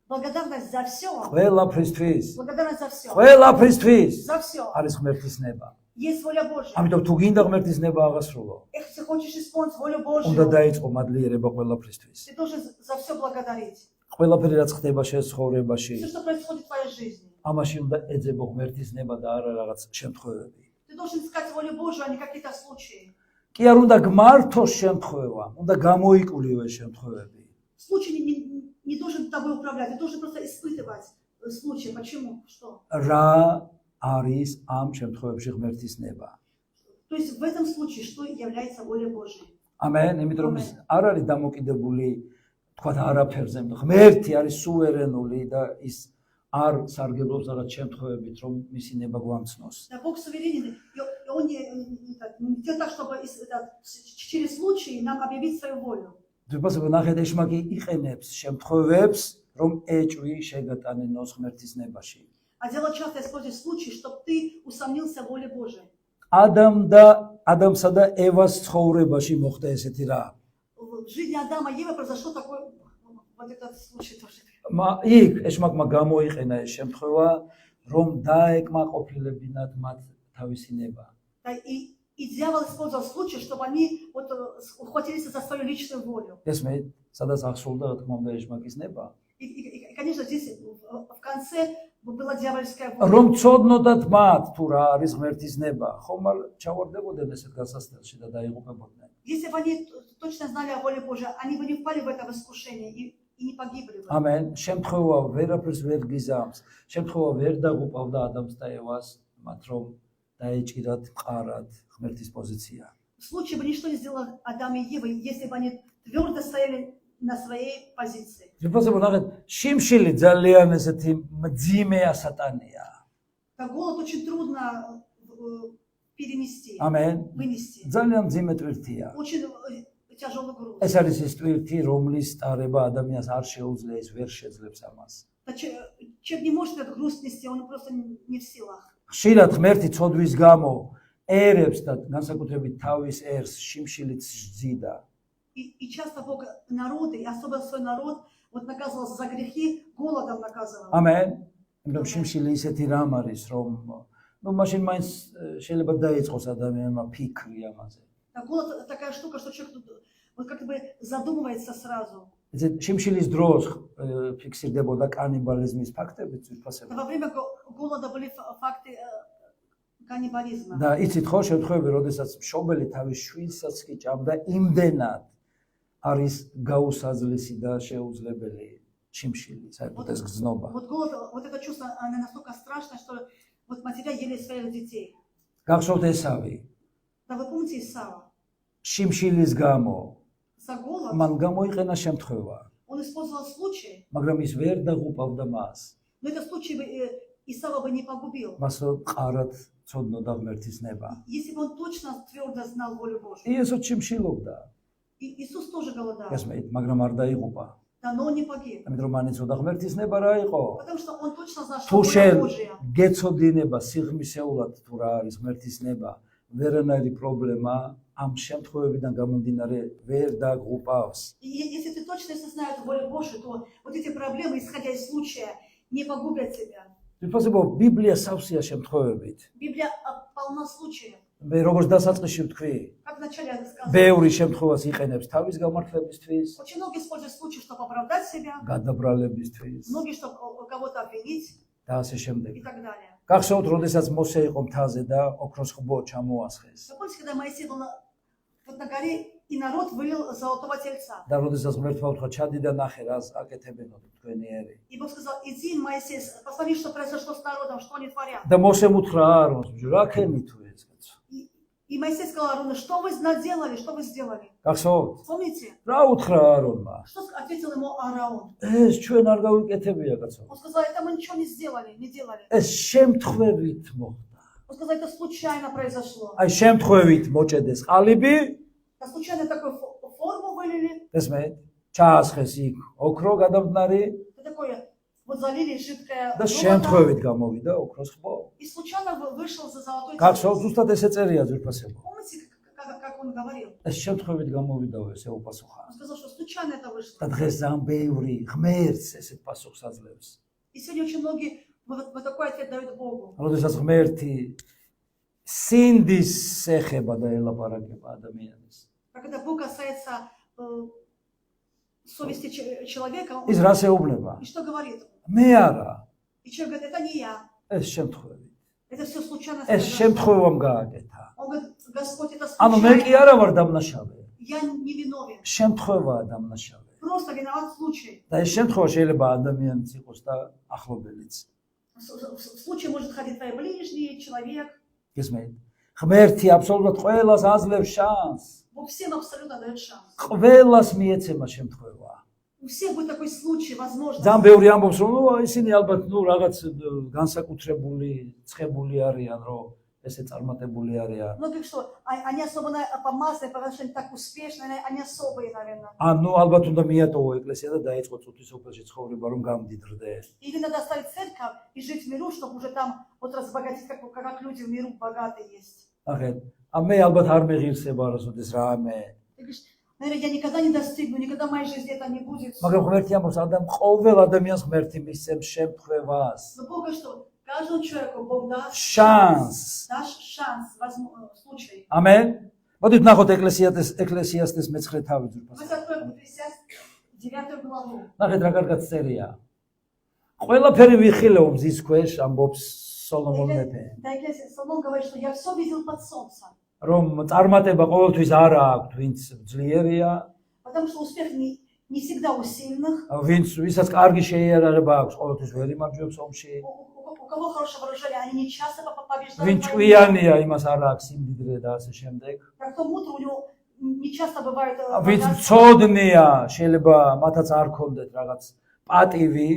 [SPEAKER 2] Благодарность за все.
[SPEAKER 1] ყველაფრისთვის.
[SPEAKER 2] Благодарность за все.
[SPEAKER 1] ყველაფრისთვის
[SPEAKER 2] За все.
[SPEAKER 1] არის ღმერთის ნება.
[SPEAKER 2] Есть воля Божья.
[SPEAKER 1] ამიტომ თუ გინდა ღმერთის ნება აღასრულო,
[SPEAKER 2] Если хочешь исполнить волю
[SPEAKER 1] უნდა
[SPEAKER 2] Божью,
[SPEAKER 1] დაიწყო მადლიერება ყველაფრისთვის.
[SPEAKER 2] ты должен за все благодарить.
[SPEAKER 1] ყველაფერი რაც ხდება შენ ცხოვრებაში,
[SPEAKER 2] Все, что происходит в твоей жизни.
[SPEAKER 1] ამაში უნდა ეძებო ღმერთის ნება და არა რაღაც შემთხვევები.
[SPEAKER 2] Ты должен искать волю Божью, а не какие-то случаи.
[SPEAKER 1] კი არ უნდა გმართოს შემთხვევა, უნდა გამოიკვლივეს შემთხვევები.
[SPEAKER 2] Случай не должен тобой управлять, ты должен просто испытывать случай. Почему? Что?
[SPEAKER 1] რა არის ამ შემთხვევებში ღმერთის ნება?
[SPEAKER 2] То есть в этом случае что является волей Божьей?
[SPEAKER 1] ამენ, იმიტომ რომ ის არ არის დამოკიდებული, თქვათ არაფერზე. ღმერთი არის სუვერენული და ის არ სარგებლობს რაღაც შემთხვევებით, რომ მისი ნება გვამცნოს.
[SPEAKER 2] Да, Бог суверенен, и Он не делает так, чтобы через случай нам объявить свою волю.
[SPEAKER 1] ძვირფასებო ნახეთ, ეშმაკი იყენებს შემთხვევებს, რომ ეჭვი შეგატანინოს ღმერთის ნებაში.
[SPEAKER 2] А дело часто использует случай, чтобы ты усомнился в воле Божией.
[SPEAKER 1] ადამიანსა და ევას ცხოვრებაში მოხდა ესეთი რა.
[SPEAKER 2] В жизни Адама и Евы произошел такой вот этот случай тоже.
[SPEAKER 1] იქ ეშმაკმა გამოიყენა ეს შემთხვევა, რომ დაეკმაყოფილებინათ მათ თავისი ნება.
[SPEAKER 2] Да, и дьявол использовал случай, чтобы они вот ухватились за свою личную волю.
[SPEAKER 1] ესმე, სადაც ახსოვდა რა თქმა უნდა ეშმაკის ნება.
[SPEAKER 2] И, конечно, здесь в конце была дьявольская воля.
[SPEAKER 1] რომ ცოდნოდათ მათ თუ რა არის ღმერთის ნება, ხომ არ ჩავარდებოდნენ ესეთ გასასწრელში და დაიღუპებოდნენ.
[SPEAKER 2] Если бы они точно знали о воле Божьей, они бы не впали в это искушение и не погибли бы.
[SPEAKER 1] ამენ. შემთხვევა ვერაფერს ვერ გიზამს. შემთხვევა ვერ დაღუპავდა ადამიანს და ევას, მათ რომ დაეჭირათ მყარად ღმერთის პოზიცია.
[SPEAKER 2] В случае бы ничто не сделало Адам и Ева, если бы они твердо стояли на своей позиции.
[SPEAKER 1] ძვირფასებო ნახეთ, შიმშილი ძალიან ესეთი მძიმეა სატანია.
[SPEAKER 2] Да, голод очень трудно перенести,
[SPEAKER 1] ამენ.
[SPEAKER 2] вынести.
[SPEAKER 1] ძალიან მძიმე ტვირთია.
[SPEAKER 2] Очень тяжелый груз.
[SPEAKER 1] ეს არის ის ტვირთი, რომლის ტარება ადამიანს არ შეუძლია, ის ვერ შეძლებს ამას.
[SPEAKER 2] Человек не может этот груз нести, он просто не в силах.
[SPEAKER 1] ხშირად ღმერთი ცოდვის გამო ერებს და განსაკუთრებით თავის ერს შიმშილით სძიდა.
[SPEAKER 2] И часто Бог народы, и особенно свой народ, вот наказывал за грехи, голодом наказывал.
[SPEAKER 1] ამენ. იმიტომ შიმშილი ისეთი რამ არის, რომ ну მაშინ მაინც შეიძლება დაიწყოს ადამიანმა ფიქრი ამაზე.
[SPEAKER 2] А голод такая штука, что человек вот как бы задумывается сразу.
[SPEAKER 1] ეს შიმშილის დროს ფიქსირდებოდა კანიბალიზმის ფაქტები ძირფასება.
[SPEAKER 2] Во время голода были факты каннибализма.
[SPEAKER 1] და იცით ხო შემთხვევები, როდესაც მშობელი თავის შვილსაც კი ჭამდა, იმდენად არის გაუსაძლისი და შეუძლებელი შიმშილი, საერთოდ ეს გზნობა.
[SPEAKER 2] Вот голод, вот это чувство, оно настолько страшное, что вот матеря ели своих детей.
[SPEAKER 1] გახსოვთ ესავი,
[SPEAKER 2] Да вы помните Исава?
[SPEAKER 1] შიმშილის გამო
[SPEAKER 2] За голод
[SPEAKER 1] მან გამოიყენა შემთხვევა,
[SPEAKER 2] он использовал случай,
[SPEAKER 1] მაგრამ ის ვერ დაღუპავდა მას.
[SPEAKER 2] но этот случай бы Исава бы не погубил.
[SPEAKER 1] მას ყარად ცოდნოდა ღმერთის ნება.
[SPEAKER 2] Если бы он точно твердо знал волю Божью.
[SPEAKER 1] იესოც შიმშილობდა,
[SPEAKER 2] Иисус тоже голодал,
[SPEAKER 1] გასმით, მაგრამ არ დაიღუპა.
[SPEAKER 2] да, но он не погиб.
[SPEAKER 1] ამიტომ რომ მან იცოდა ღმერთის ნება რა იყო.
[SPEAKER 2] Потому что он точно знал, что
[SPEAKER 1] თუ
[SPEAKER 2] воля
[SPEAKER 1] შენ
[SPEAKER 2] Божья.
[SPEAKER 1] გეცოდინება სიღრმისეულად თუ რა არის ღმერთის ნება, ვერანაირი პრობლემა ამ შემთხვევებიდან გამომდინარე ვერ დაგღუპავს.
[SPEAKER 2] Если ты точно знаешь волю Божью, то вот эти проблемы, исходя из случая, не погубят тебя.
[SPEAKER 1] თვითონ ბიბლია სავსეა შემთხვევებით.
[SPEAKER 2] Библия полна случаев.
[SPEAKER 1] მე როგორც დასაწყისში ვთქვი,
[SPEAKER 2] Как вначале я сказал,
[SPEAKER 1] ბევრი შემთხვევას იყენებს თავის გამართლებისთვის,
[SPEAKER 2] очень много используют случаев, чтобы оправдать себя,
[SPEAKER 1] გადაბრალებისთვის
[SPEAKER 2] многие, чтобы кого-то обвинить
[SPEAKER 1] და ასე შემდეგ.
[SPEAKER 2] и так далее.
[SPEAKER 1] გახსოვთ, როდესაც მოსე იყო მთაზე და ოქროს ხბო ჩამოასხეს
[SPEAKER 2] Вы помните, когда Моисей был вот на горе, и народ вылил золотого тельца?
[SPEAKER 1] და როდესაც ღმერთმა უთხრა ჩადი და ნახე რას აკეთებენო თქვენი ერი.
[SPEAKER 2] И Бог сказал, иди, Моисей, посмотри, что произошло с народом, что они творят.
[SPEAKER 1] და მოსემ უთხრა აარონს, რა ქენი თუ ეს კაცო.
[SPEAKER 2] И Моисей сказал Аарону, что вы наделали, что вы сделали?
[SPEAKER 1] გახსოვთ?
[SPEAKER 2] Помните?
[SPEAKER 1] რა უთხრა აარონმა?
[SPEAKER 2] Что ответил ему Ааron?
[SPEAKER 1] ეს ჩვენ არ გავიკეთებია კაცო.
[SPEAKER 2] Он сказал, это мы ничего не сделали, не делали.
[SPEAKER 1] ეს შემთხვევით მოხდა.
[SPEAKER 2] Он сказал, это случайно произошло.
[SPEAKER 1] აი შემთხვევით მოჭედეს ყალიბი,
[SPEAKER 2] Да случайно такую форму вылили.
[SPEAKER 1] ესმე, ჩაასხეს იქ ოქრო გადამდნარი
[SPEAKER 2] Это такое, вот залили жидкое
[SPEAKER 1] და
[SPEAKER 2] золото,
[SPEAKER 1] შემთხვევით გამოვიდა ოქროს ხბო.
[SPEAKER 2] и случайно вышел за золотой
[SPEAKER 1] გახსოვთ,
[SPEAKER 2] телец.
[SPEAKER 1] ზუსტად ესე წერია ძვირფასება.
[SPEAKER 2] Помните, как он говорил?
[SPEAKER 1] ეს შემთხვევით გამოვიდა ესე უპასუხა.
[SPEAKER 2] Он сказал, что случайно это вышло.
[SPEAKER 1] და დღეს ძალიან ბევრი ღმერთს ესეთ პასუხს აძლევს.
[SPEAKER 2] И сегодня очень многие вот такой ответ дают Богу.
[SPEAKER 1] როდესაც ღმერთი სინდის ეხება და ელაპარაკება ადამიანს.
[SPEAKER 2] Когда Бог касается совести человека, он
[SPEAKER 1] ის რას ეუბნება?
[SPEAKER 2] и что говорит?
[SPEAKER 1] მე არა,
[SPEAKER 2] И человек говорит, это не я,
[SPEAKER 1] ეს შემთხვევით.
[SPEAKER 2] это все случайно
[SPEAKER 1] ეს
[SPEAKER 2] произошло.
[SPEAKER 1] შემთხვევამ გააკეთა.
[SPEAKER 2] Он говорит, Господь, это
[SPEAKER 1] ანუ მე კი
[SPEAKER 2] случайно,
[SPEAKER 1] არა ვარ დამნაშავე.
[SPEAKER 2] я не виновен,
[SPEAKER 1] შემთხვევაა დამნაშავე.
[SPEAKER 2] просто виноват случай.
[SPEAKER 1] და ეს შემთხვევა შეიძლება ადამიანიც იყოს და ახლობელიც.
[SPEAKER 2] В случае может ходить твой ближний, человек.
[SPEAKER 1] გესმენთ? ღმერთი აბსოლუტურად ყველას აძლევს შანსს.
[SPEAKER 2] Бог всем абсолютно дает шанс.
[SPEAKER 1] ყველას მიეცემა შემთხვევა.
[SPEAKER 2] У всех будет такой случай, возможно.
[SPEAKER 1] ძალიან ბევრი ამბობს რომ ისინი ალბათ რაღაც განსაკუთრებული, ცხებული არიან, რომ ესე წარმატებული არიან.
[SPEAKER 2] Многие что, они особо помазаны, потому что они так успешны, они особые, наверное.
[SPEAKER 1] ანუ ალბათ უნდა მიატოვო ეკლესია და დაიწყო წუთისოფელში ცხოვრება, რომ გამდიდრდე.
[SPEAKER 2] Или надо оставить церковь и жить в миру, чтобы уже там вот разбогатеть, как люди в миру богатые есть.
[SPEAKER 1] ნახეთ, მე ალბათ არ მეღირსება რასოდეს რამე.
[SPEAKER 2] Ты говоришь, наверное, я никогда не достигну, никогда в моей жизни это не будет.
[SPEAKER 1] მაგრამ ღმერთი ამბობს, ყოველ ადამიანს ღმერთი მისცემს შემთხვევას.
[SPEAKER 2] Но Бог говорит, что каждому человеку Бог даст
[SPEAKER 1] შანსს.
[SPEAKER 2] Дашь шанс, случай.
[SPEAKER 1] ამენ. მოდით ნახოთ ეკლესიასტეს მე-9 თავი
[SPEAKER 2] Мы
[SPEAKER 1] ძვირფასი.
[SPEAKER 2] откроем Екклесиаст 9 главу.
[SPEAKER 1] ნახეთ რა კარგად წერია. ყველაფერი ვიხილეო მზის ქვეშ ამბობს სოლომონ მეფე.
[SPEAKER 2] Да, Соломон говорит, что я все видел под солнцем.
[SPEAKER 1] რომ წარმატება ყოველთვის არ აქვს, ვინც ძლიერია,
[SPEAKER 2] Потому что успех не всегда у сильных.
[SPEAKER 1] ვისაც კარგი შეიარაღება აქვს, ყოველთვის ვერ იმარჯვებს ომში.
[SPEAKER 2] У кого хорошее вооружение, они не часто побеждают.
[SPEAKER 1] ვინც ჭკვიანია, იმას არ აქვს სიმდიდრე და ასე შემდეგ.
[SPEAKER 2] Как то мудро, у него не часто бывает.
[SPEAKER 1] ვინც მწოდნია, შეიძლება მათაც არ ქონდეთ რაღაც პატივი,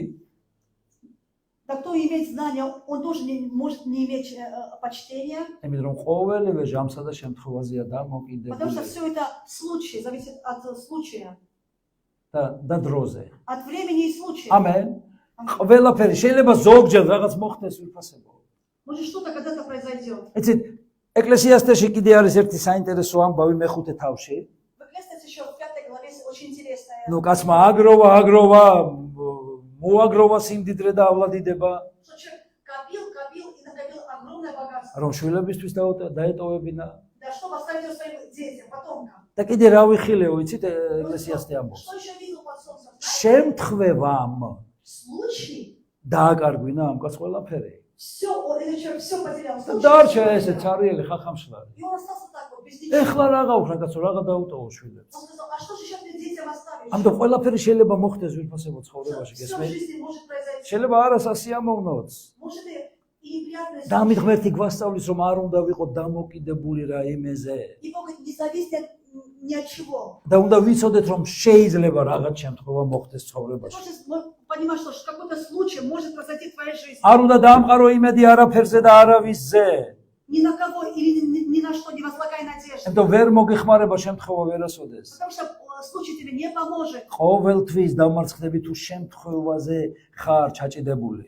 [SPEAKER 2] Да, кто имеет знания, он тоже может не иметь почтения.
[SPEAKER 1] იმიტომ რომ ყოველივე ჟამსა და შემთხვევაზეა
[SPEAKER 2] Потому что
[SPEAKER 1] დამოკიდებული
[SPEAKER 2] все это случай, зависит от случая,
[SPEAKER 1] და დროზე.
[SPEAKER 2] от времени и случая.
[SPEAKER 1] ამენ. ყველაფერი შეიძლება ზოგჯერ რაღაც მოხდეს ვიფასებო.
[SPEAKER 2] Может, что-то когда-то произойдет.
[SPEAKER 1] იცით, ეკლესიასტეში კიდე არის ერთი საინტერესო ამბავი მე-5 თავში.
[SPEAKER 2] В Екклесиасте еще в 5 главе очень интересная
[SPEAKER 1] ნუ კაცმა აგროვა, მოაგროვა სიმდიდრე და ავლადიდება,
[SPEAKER 2] Что человек копил и накопил огромное богатство.
[SPEAKER 1] რომ შვილებისთვის დაეტოვებინა.
[SPEAKER 2] Да, чтобы оставить его своим детям, потомкам.
[SPEAKER 1] და კიდე რა ვიხილეო, იცით, ეკლესიასთან ამბობს.
[SPEAKER 2] Что еще видел под солнцем?
[SPEAKER 1] შემთხვევამ
[SPEAKER 2] Случай.
[SPEAKER 1] დააკარგვინა ამ კაც ყველაფერი.
[SPEAKER 2] Все, этот человек все потерял.
[SPEAKER 1] და დარჩა ესე цаრიელი ხახამშლარი.
[SPEAKER 2] И он остался так вот, без ничего.
[SPEAKER 1] ეხლა რა გაქვს რაგაცო რაღა დაუტოვო შვილებს.
[SPEAKER 2] Он сказал, а что же сейчас мне детям оставить?
[SPEAKER 1] ამიტომ ყველაფერი შეიძლება მოხდეს ვირფასებო ცხოვრებაში,
[SPEAKER 2] Все в
[SPEAKER 1] გესმენთ?
[SPEAKER 2] жизни может произойти.
[SPEAKER 1] შეიძლება არას ასიამოვნოც.
[SPEAKER 2] Может и неприятные
[SPEAKER 1] და ამით
[SPEAKER 2] случаи.
[SPEAKER 1] ღმერთი გვასწავლის რომ არ უნდა ვიყო დამოკიდებული რაიმეზე.
[SPEAKER 2] И Бог не зависит ни от чего.
[SPEAKER 1] და უნდა ვიცოდეთ რომ შეიძლება რაღაც შემთხვევა მოხდეს ცხოვრებაში.
[SPEAKER 2] Мы понимаем, что какой-то случай может произойти в твоей жизни.
[SPEAKER 1] არ უნდა დაამყარო იმედი არაფერზე და არავისზე.
[SPEAKER 2] Ни на кого или ни на что не возлагай надежды.
[SPEAKER 1] ამიტომ ვერ მოგეხმარება შემთხვევა ვერასოდეს.
[SPEAKER 2] Потому что случай тебе не поможет.
[SPEAKER 1] ყოველთვის დამარცხდები თუ შემთხვევაზე ხარ ჩაჭიდებული.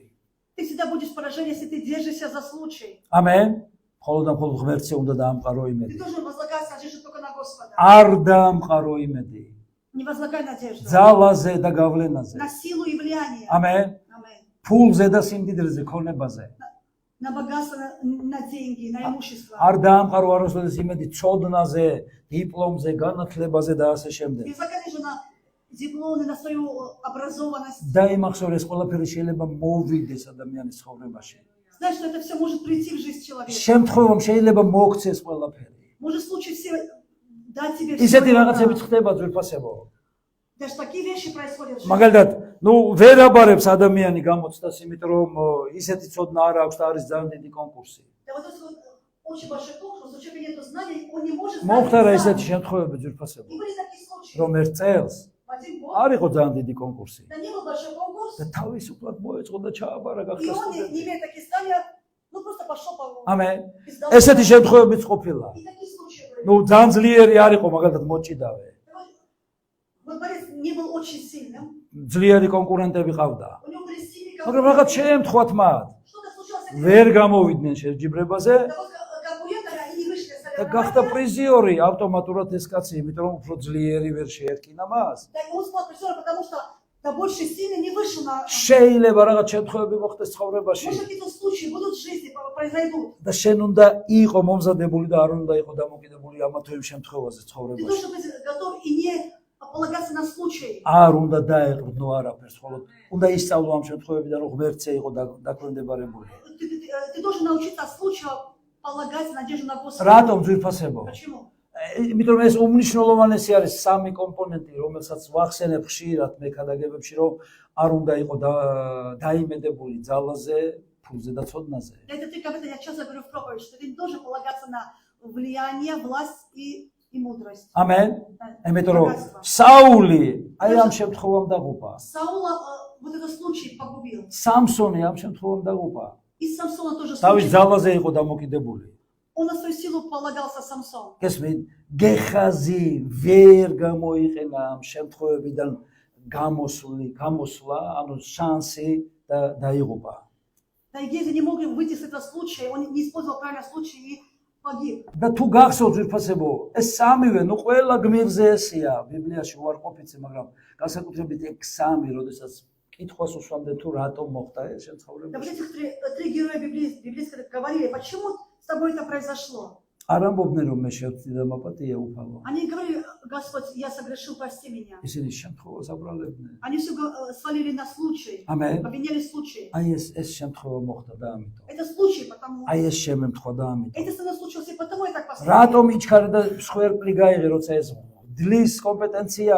[SPEAKER 2] Ты всегда будешь в поражении, если ты держишься за случай.
[SPEAKER 1] ამენ. მხოლოდ და მხოლოდ ღმერთზე უნდა დაამყარო
[SPEAKER 2] Ты
[SPEAKER 1] იმედი.
[SPEAKER 2] должен возлагать надежду только на Господа.
[SPEAKER 1] არ დაამყარო იმედი.
[SPEAKER 2] Не возлагай надежду
[SPEAKER 1] ძალაზე და გავლენაზე.
[SPEAKER 2] на силу и влияние.
[SPEAKER 1] ამენ.
[SPEAKER 2] Аминь.
[SPEAKER 1] ფულზე და სიმდიდრეზე, ქონებაზე.
[SPEAKER 2] На богатство, на деньги, на имущество.
[SPEAKER 1] არ დაამყარო არასოდეს იმედი ცოდნაზე, დიპლომზე, განათლებაზე და ასე შემდეგ.
[SPEAKER 2] Не возлагай же на дипломы, на свою образованность.
[SPEAKER 1] და იმახსოვრე ეს ყველაფერი შეიძლება მოვიდეს ადამიანის ცხოვრებაში.
[SPEAKER 2] Знаешь, что это все может прийти в жизнь человека.
[SPEAKER 1] შემთხვევამ შეიძლება მოქცეს ყველაფერი.
[SPEAKER 2] Может случай все дать тебе
[SPEAKER 1] ისეთი
[SPEAKER 2] всё.
[SPEAKER 1] რაღაცებიც ხდება ძვირფასებო.
[SPEAKER 2] Даже такие вещи происходят в жизни.
[SPEAKER 1] მაგალითად, ვერ აბარებს ადამიანი გამოცდას, იმიტომ რომ ისეთი ცოდნა არ აქვს და არის ძალიან დიდი კონკურსი.
[SPEAKER 2] Да вот это вот очень большой конкурс, у человека нет знаний, он не может знать.
[SPEAKER 1] მოხდა რა
[SPEAKER 2] сам.
[SPEAKER 1] ისეთი შემთხვევები ძვირფასებო,
[SPEAKER 2] И были такие случаи.
[SPEAKER 1] რომ ერთ წელს
[SPEAKER 2] В один год,
[SPEAKER 1] არ იყო ძალიან დიდი კონკურსი
[SPEAKER 2] да не был большой конкурс,
[SPEAKER 1] და თავისუფლად მოეწყო და ჩააბარა
[SPEAKER 2] и
[SPEAKER 1] გახდა
[SPEAKER 2] он, не
[SPEAKER 1] სტუდენტი.
[SPEAKER 2] имея такие знания, ну просто пошел по
[SPEAKER 1] ამენ.
[SPEAKER 2] и сдал.
[SPEAKER 1] ესეთი შემთხვევებიც ყოფილა.
[SPEAKER 2] И такие случаи были.
[SPEAKER 1] ნუ ძალიან ძლიერი არ იყო მაგალითად მოჭიდავე.
[SPEAKER 2] Вот Борис не был очень сильным,
[SPEAKER 1] ძლიერი კონკურენტები ყავდა.
[SPEAKER 2] у него были сильные
[SPEAKER 1] მაგრამ რაღაც შეემთხვათ მათ.
[SPEAKER 2] Что-то случилось с этим.
[SPEAKER 1] ვერ გამოვიდნენ შეჯიბრებაზე
[SPEAKER 2] Да вот конкуренты, они не вышли с
[SPEAKER 1] და გახდა
[SPEAKER 2] соревнования.
[SPEAKER 1] პრიზიორი ავტომატურად ეს კაცი, იმიტომ რომ უფრო ძლიერი ვერ შეერკინა მას.
[SPEAKER 2] Да, и он стал призером, потому что да, больше сильный не вышел на...
[SPEAKER 1] შეიძლება რაღაც შემთხვევები მოხდეს ცხოვრებაში
[SPEAKER 2] Может, какие-то случаи будут в жизни, произойдут.
[SPEAKER 1] და შენ უნდა იყო მომზადებული და არ უნდა იყო დამოკიდებული ამა თუ იმ შემთხვევაზე
[SPEAKER 2] Ты
[SPEAKER 1] ცხოვრებაში.
[SPEAKER 2] должен быть готов и не полагаться на случай.
[SPEAKER 1] არ უნდა დაეყრდნო არაფერს, მხოლოდ უნდა ისწავლო ამ შემთხვევებიდან, რომ ღმერთზე იყო დაქვემდებარებული.
[SPEAKER 2] Ты должен научиться от случая полагать надежду на Господа.
[SPEAKER 1] რატომ ძვირფასებო?
[SPEAKER 2] Почему?
[SPEAKER 1] იმიტომ რომ ეს უმნიშვნელოვანესი არის სამი კომპონენტი, რომელსაც ვახსენებ ხშირად მექადაგებებში, რომ არ უნდა იყო დაიმედებული ძალაზე, ფულზე და ცოდნაზე.
[SPEAKER 2] Это ты, как это я часто говорю в проповеди, что ты не должен полагаться на влияние, власть и мудрость.
[SPEAKER 1] ამენ.
[SPEAKER 2] Да,
[SPEAKER 1] იმიტომ რომ
[SPEAKER 2] богатство.
[SPEAKER 1] საული აი ამ შემთხვევამ დაღუპა.
[SPEAKER 2] Саула вот этот случай погубил.
[SPEAKER 1] სამსონი ამ შემთხვევამ დაღუპა.
[SPEAKER 2] И Самсона тоже
[SPEAKER 1] თავის
[SPEAKER 2] случай.
[SPEAKER 1] ძალაზე იყო დამოკიდებული.
[SPEAKER 2] Он на свою силу полагался Самсон.
[SPEAKER 1] გესმით? გეხაზი ვერ გამოიყენა ამ შემთხვევებიდან გამოსვლა, ანუ შანსი და დაიღუპა.
[SPEAKER 2] Да, и Гези не мог выйти с этого случая, он не использовал правильно случай и погиб.
[SPEAKER 1] და თუ გახსოვთ ვირფასებო, ეს სამივე, ნუ ყველა გმირზე ესია ბიბლიაში უარყოფითი, მაგრამ განსაკუთრებით ეგ სამი, როდესაც კითხვას უსვამდნენ თუ რატომ მოხდა ეს შენ
[SPEAKER 2] Да, вот
[SPEAKER 1] ცხოვრებაში.
[SPEAKER 2] этих три героя библейских говорили, почему с тобой это произошло.
[SPEAKER 1] არ ამბობდნენ რომ მე შევწდი და მაპატია უფალო.
[SPEAKER 2] Они говорили, Господь, я согрешил, прости меня.
[SPEAKER 1] ისინი შემთხვევას აბრალებდნენ.
[SPEAKER 2] Они все свалили на случай,
[SPEAKER 1] ამენ.
[SPEAKER 2] обвиняли случай.
[SPEAKER 1] აი ეს შემთხვევა моხდა და ამიტომ.
[SPEAKER 2] Это случай, потому...
[SPEAKER 1] აი ეს შემემთხვა და ამიტომ.
[SPEAKER 2] Это со мной случилось, и потому я так поступил.
[SPEAKER 1] რატომ იჩქარე და სხვერპლი გაიღე, როცა ეს დილის კომპეტენცია?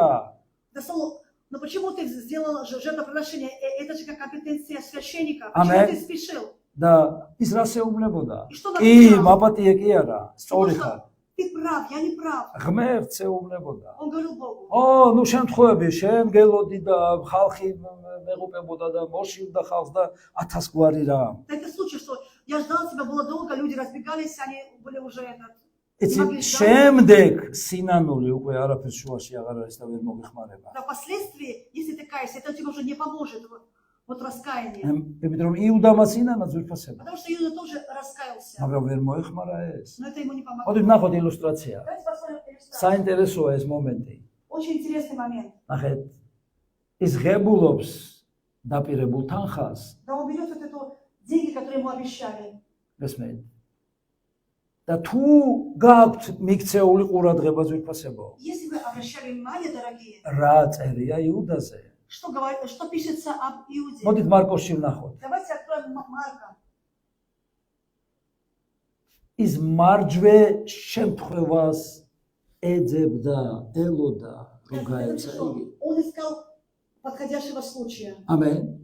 [SPEAKER 2] Да, Саул, но почему ты сделал жертвоприношение? Это же как компетенция священника.
[SPEAKER 1] Аминь.
[SPEAKER 2] Почему ты спешил?
[SPEAKER 1] და ის რა შეუმლებოდა?
[SPEAKER 2] Что
[SPEAKER 1] კი,
[SPEAKER 2] написал?
[SPEAKER 1] მაპატია კი არა, სწორი
[SPEAKER 2] Потому
[SPEAKER 1] ხარ.
[SPEAKER 2] что ты прав, я не прав.
[SPEAKER 1] ღმერთს შეუმლებოდა.
[SPEAKER 2] Он говорил Богу.
[SPEAKER 1] ნუ შემთხვევები შემგელოდი და ხალხი მეღუპებოდა და მოშივდა ხალხს და 1000 გვარი რა.
[SPEAKER 2] Да, это случай, что я ждал тебя, было долго, люди разбегались, они были уже этот...
[SPEAKER 1] იცი, შემდეგ სინანული უკვე არაფერს შუაში აღარ არის და ვერ მოგეხმარება.
[SPEAKER 2] Да, впоследствии, если ты каешься, это тебе уже не поможет, вот раскаяние.
[SPEAKER 1] იმიტომ რომ იუდამაც ინანა ძვირფასება.
[SPEAKER 2] Потому что Иуда тоже раскаялся,
[SPEAKER 1] მაგრამ ვერ მოეხმარა ეს.
[SPEAKER 2] но это ему не помогло.
[SPEAKER 1] მოდით ნახოთ ილუსტრაცია.
[SPEAKER 2] Давайте посмотрим иллюстрацию.
[SPEAKER 1] საინტერესოა ეს მომენტი.
[SPEAKER 2] Очень интересный момент.
[SPEAKER 1] ნახეთ, ის ღებულობს დაპირებულ თანხას,
[SPEAKER 2] Да, он берет вот эту деньги, которые ему обещали.
[SPEAKER 1] გესმენთ? და თუ გაქვთ მიქცეული ყურადღება ძვირფასებო,
[SPEAKER 2] Если вы обращали внимание, дорогие,
[SPEAKER 1] რა წერია იუდაზე?
[SPEAKER 2] что пишется об Иуде.
[SPEAKER 1] მოდით მარკოსში ვნახოთ.
[SPEAKER 2] Давайте откроем Марка.
[SPEAKER 1] ის марჯვე შემთხვევას ეძებდა, ელოდა, რომ გაეცა იგი.
[SPEAKER 2] Он искал подходящего случая,
[SPEAKER 1] ამენ.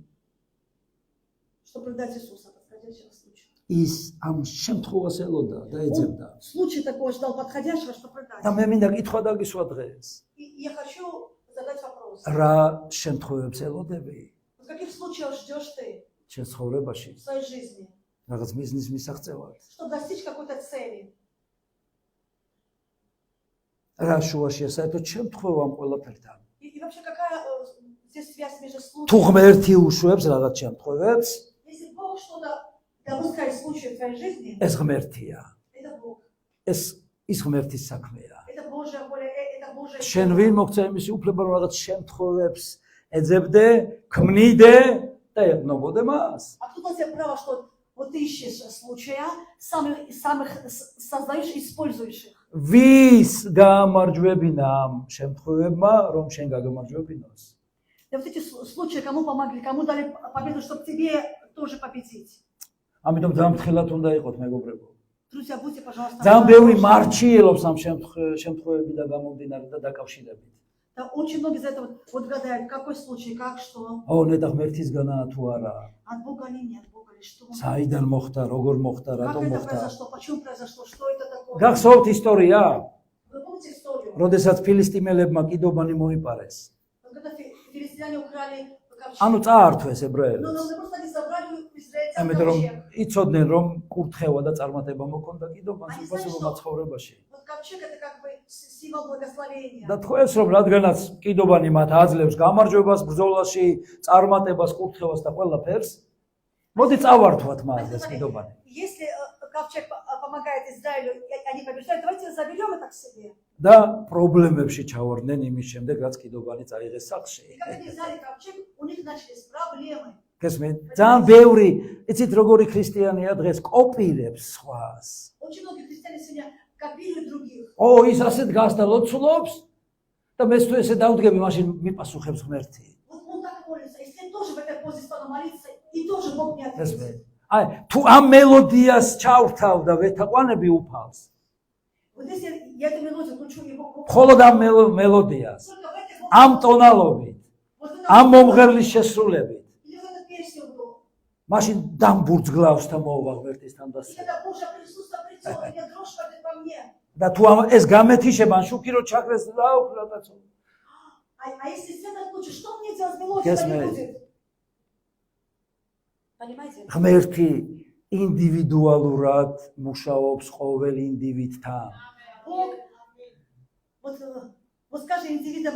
[SPEAKER 2] чтобы продать Иисуса, подходящего случая.
[SPEAKER 1] ის ამ შემთხვევას ელოდა და ეძებდა.
[SPEAKER 2] Он случай такой ждал подходящего, чтобы продать.
[SPEAKER 1] და მე მინდა კითხვა დაგისვა დღეს.
[SPEAKER 2] И я хочу задать вопрос.
[SPEAKER 1] რა შემთხვევებს ელოდები
[SPEAKER 2] Вот каких случаев ждешь ты
[SPEAKER 1] შენ ცხოვრებაში?
[SPEAKER 2] в своей жизни,
[SPEAKER 1] რაღაც მიზნის მისაღწევად.
[SPEAKER 2] чтобы достичь какой-то цели?
[SPEAKER 1] რა შუაშია საერთოდ შემთხვევა ამ ყველაფერთან?
[SPEAKER 2] И вообще какая здесь связь между
[SPEAKER 1] თუ
[SPEAKER 2] случаем?
[SPEAKER 1] ღმერთი უშვებს რაღაც შემთხვევებს,
[SPEAKER 2] Если Бог что-то допускает случай в твоей жизни,
[SPEAKER 1] ეს ღმერთია.
[SPEAKER 2] это Бог.
[SPEAKER 1] ის ღმერთის საქმეა.
[SPEAKER 2] Это Божья воля, это Божья
[SPEAKER 1] შენ
[SPEAKER 2] сила.
[SPEAKER 1] ვინ მოგცა იმისი უფლება რომ რაღაც შემთხვევებს ეძებდე, ქმნიდე და ეყნობოდე მას?
[SPEAKER 2] Откуда у тебя право, что вот ты ищешь случая, сам их создаешь, используешь их?
[SPEAKER 1] ვის გაამარჯვებინა ამ შემთხვევებმა, რომ შენ გაგამარჯვებინოს?
[SPEAKER 2] Да вот эти случаи кому помогли, кому дали победу, чтобы тебе тоже победить?
[SPEAKER 1] ამიტომ ძალიან ფრთხილად უნდა იყოთ, მეგობრებო.
[SPEAKER 2] Друзья, будьте, пожалуйста,
[SPEAKER 1] ძალიან ბევრი
[SPEAKER 2] осторожны.
[SPEAKER 1] მარჩიელობს ამ შემთხვევებიდან გამომდინარე და დაკავშირებით.
[SPEAKER 2] Да, очень многие за это вот гадают, какой случай, как, что,
[SPEAKER 1] ო, ნეტა ღმერთისგანაა თუ არა?
[SPEAKER 2] от Бога или не от Бога, или что.
[SPEAKER 1] საიდან მოხდა, როგორ მოხდა,
[SPEAKER 2] Как
[SPEAKER 1] რატომ
[SPEAKER 2] это
[SPEAKER 1] მოხდა?
[SPEAKER 2] произошло, почему произошло, что это такое?
[SPEAKER 1] გახსოვთ ისტორია?
[SPEAKER 2] Вы помните историю?
[SPEAKER 1] როდესაც ფილისტიმელებმა კიდობანი მოიპარეს.
[SPEAKER 2] Вот когда филистимляне украли ковчег.
[SPEAKER 1] ანუ წაართვეს
[SPEAKER 2] Ну,
[SPEAKER 1] ებრაელებს.
[SPEAKER 2] просто они забрали у израильтян
[SPEAKER 1] ამიტომ რომ
[SPEAKER 2] ковчег.
[SPEAKER 1] იცოდნენ რომ კურთხევა და წარმატება მოქონდა კიდობანს უპასუხო მაცხოვრებაში.
[SPEAKER 2] Вот ковчег это как бы символ благословения.
[SPEAKER 1] და თქოს რომ რადგანაც კიდობანი მათ აძლევს გამარჯვებას ბრძოლაში, წარმატებას, კურთხევას და ყველაფერს, მოდი წავართვათ მას ეს კიდობანი.
[SPEAKER 2] Если ковчег помогает Израилю, и они побеждают, давайте заберем это к себе.
[SPEAKER 1] და პრობლემებში ჩავარდნენ იმის შემდეგ, რაც კიდობანი წაიღეს სახლში.
[SPEAKER 2] И когда они взяли ковчег, у них начались проблемы.
[SPEAKER 1] გესმენთ? ძალიან ბევრი, იცით როგორი ქრისტიანია დღეს კოპირებს სხვას.
[SPEAKER 2] Очень многие христиане сегодня копируют других.
[SPEAKER 1] ო, ის ასე დგას და ლოცულობს და მე თუ ესე დავდგები, მაშინ მიპასუხებს ღმერთი.
[SPEAKER 2] Вот он так молится. Если я тоже в этой позе стану молиться, и тоже Бог мне ответит.
[SPEAKER 1] გესმენთ? აი, თუ ამ მელოდიას ჩავთავ და ვეთაყვანები უფალს,
[SPEAKER 2] Вот если я эту мелодию кручу, и Бог
[SPEAKER 1] მხოლოდ ამ მელოდიას,
[SPEAKER 2] только в этой
[SPEAKER 1] ამ ტონალობით,
[SPEAKER 2] вот в
[SPEAKER 1] ამ
[SPEAKER 2] этом
[SPEAKER 1] მომღერლის შესრულებით,
[SPEAKER 2] или в этой песне был.
[SPEAKER 1] მაშინ დამბურძგლავს და მოვა ღმერთისთან და
[SPEAKER 2] И когда Божье присутствие придет, у меня дрожь пойдет по мне.
[SPEAKER 1] და თუ ეს გამეთიშება, ან შუქი რო ჩაქრეს და აუქრატაცო.
[SPEAKER 2] А если свет отключит, что мне делать с мелодией,
[SPEAKER 1] Yes,
[SPEAKER 2] когда не
[SPEAKER 1] ma'am.
[SPEAKER 2] будет? Понимаете?
[SPEAKER 1] ღმერთი ინდივიდუალურად მუშაობს ყოველ ინდივიდთან.
[SPEAKER 2] Бог, вот с каждым индивидом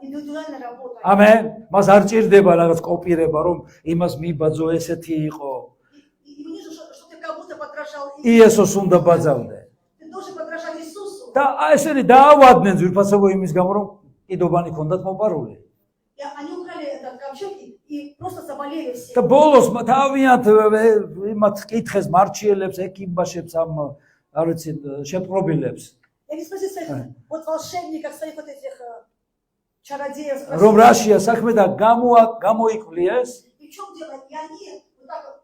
[SPEAKER 2] индивидуально работает.
[SPEAKER 1] ამენ. მას არ ჭირდება რაღაც კოპირება, რომ იმას მიბაძო ესეთი იყო.
[SPEAKER 2] И не нужно, что ты как будто подражал
[SPEAKER 1] იესოს უნდა ბაძავდე.
[SPEAKER 2] Ты должен подражать Иисусу.
[SPEAKER 1] და ესენი დაავადდნენ ძვირფასებო იმის გამო, რომ კიდობანი ქონდათ მოპარული.
[SPEAKER 2] И они украли этот ковчег и просто заболели все.
[SPEAKER 1] და ბოლოს თავიანთ იმათ კითხეს მარჩიელებს, ეკიმბაშებს ამ არ ვიცი შემპყრობილებს,
[SPEAKER 2] Я не спросил своих вот волшебников, своих вот этих чародеев. спросил.
[SPEAKER 1] რომ რაშია საქმე და გამოიკვლიეს,
[SPEAKER 2] И в чем дело? И они вот так вот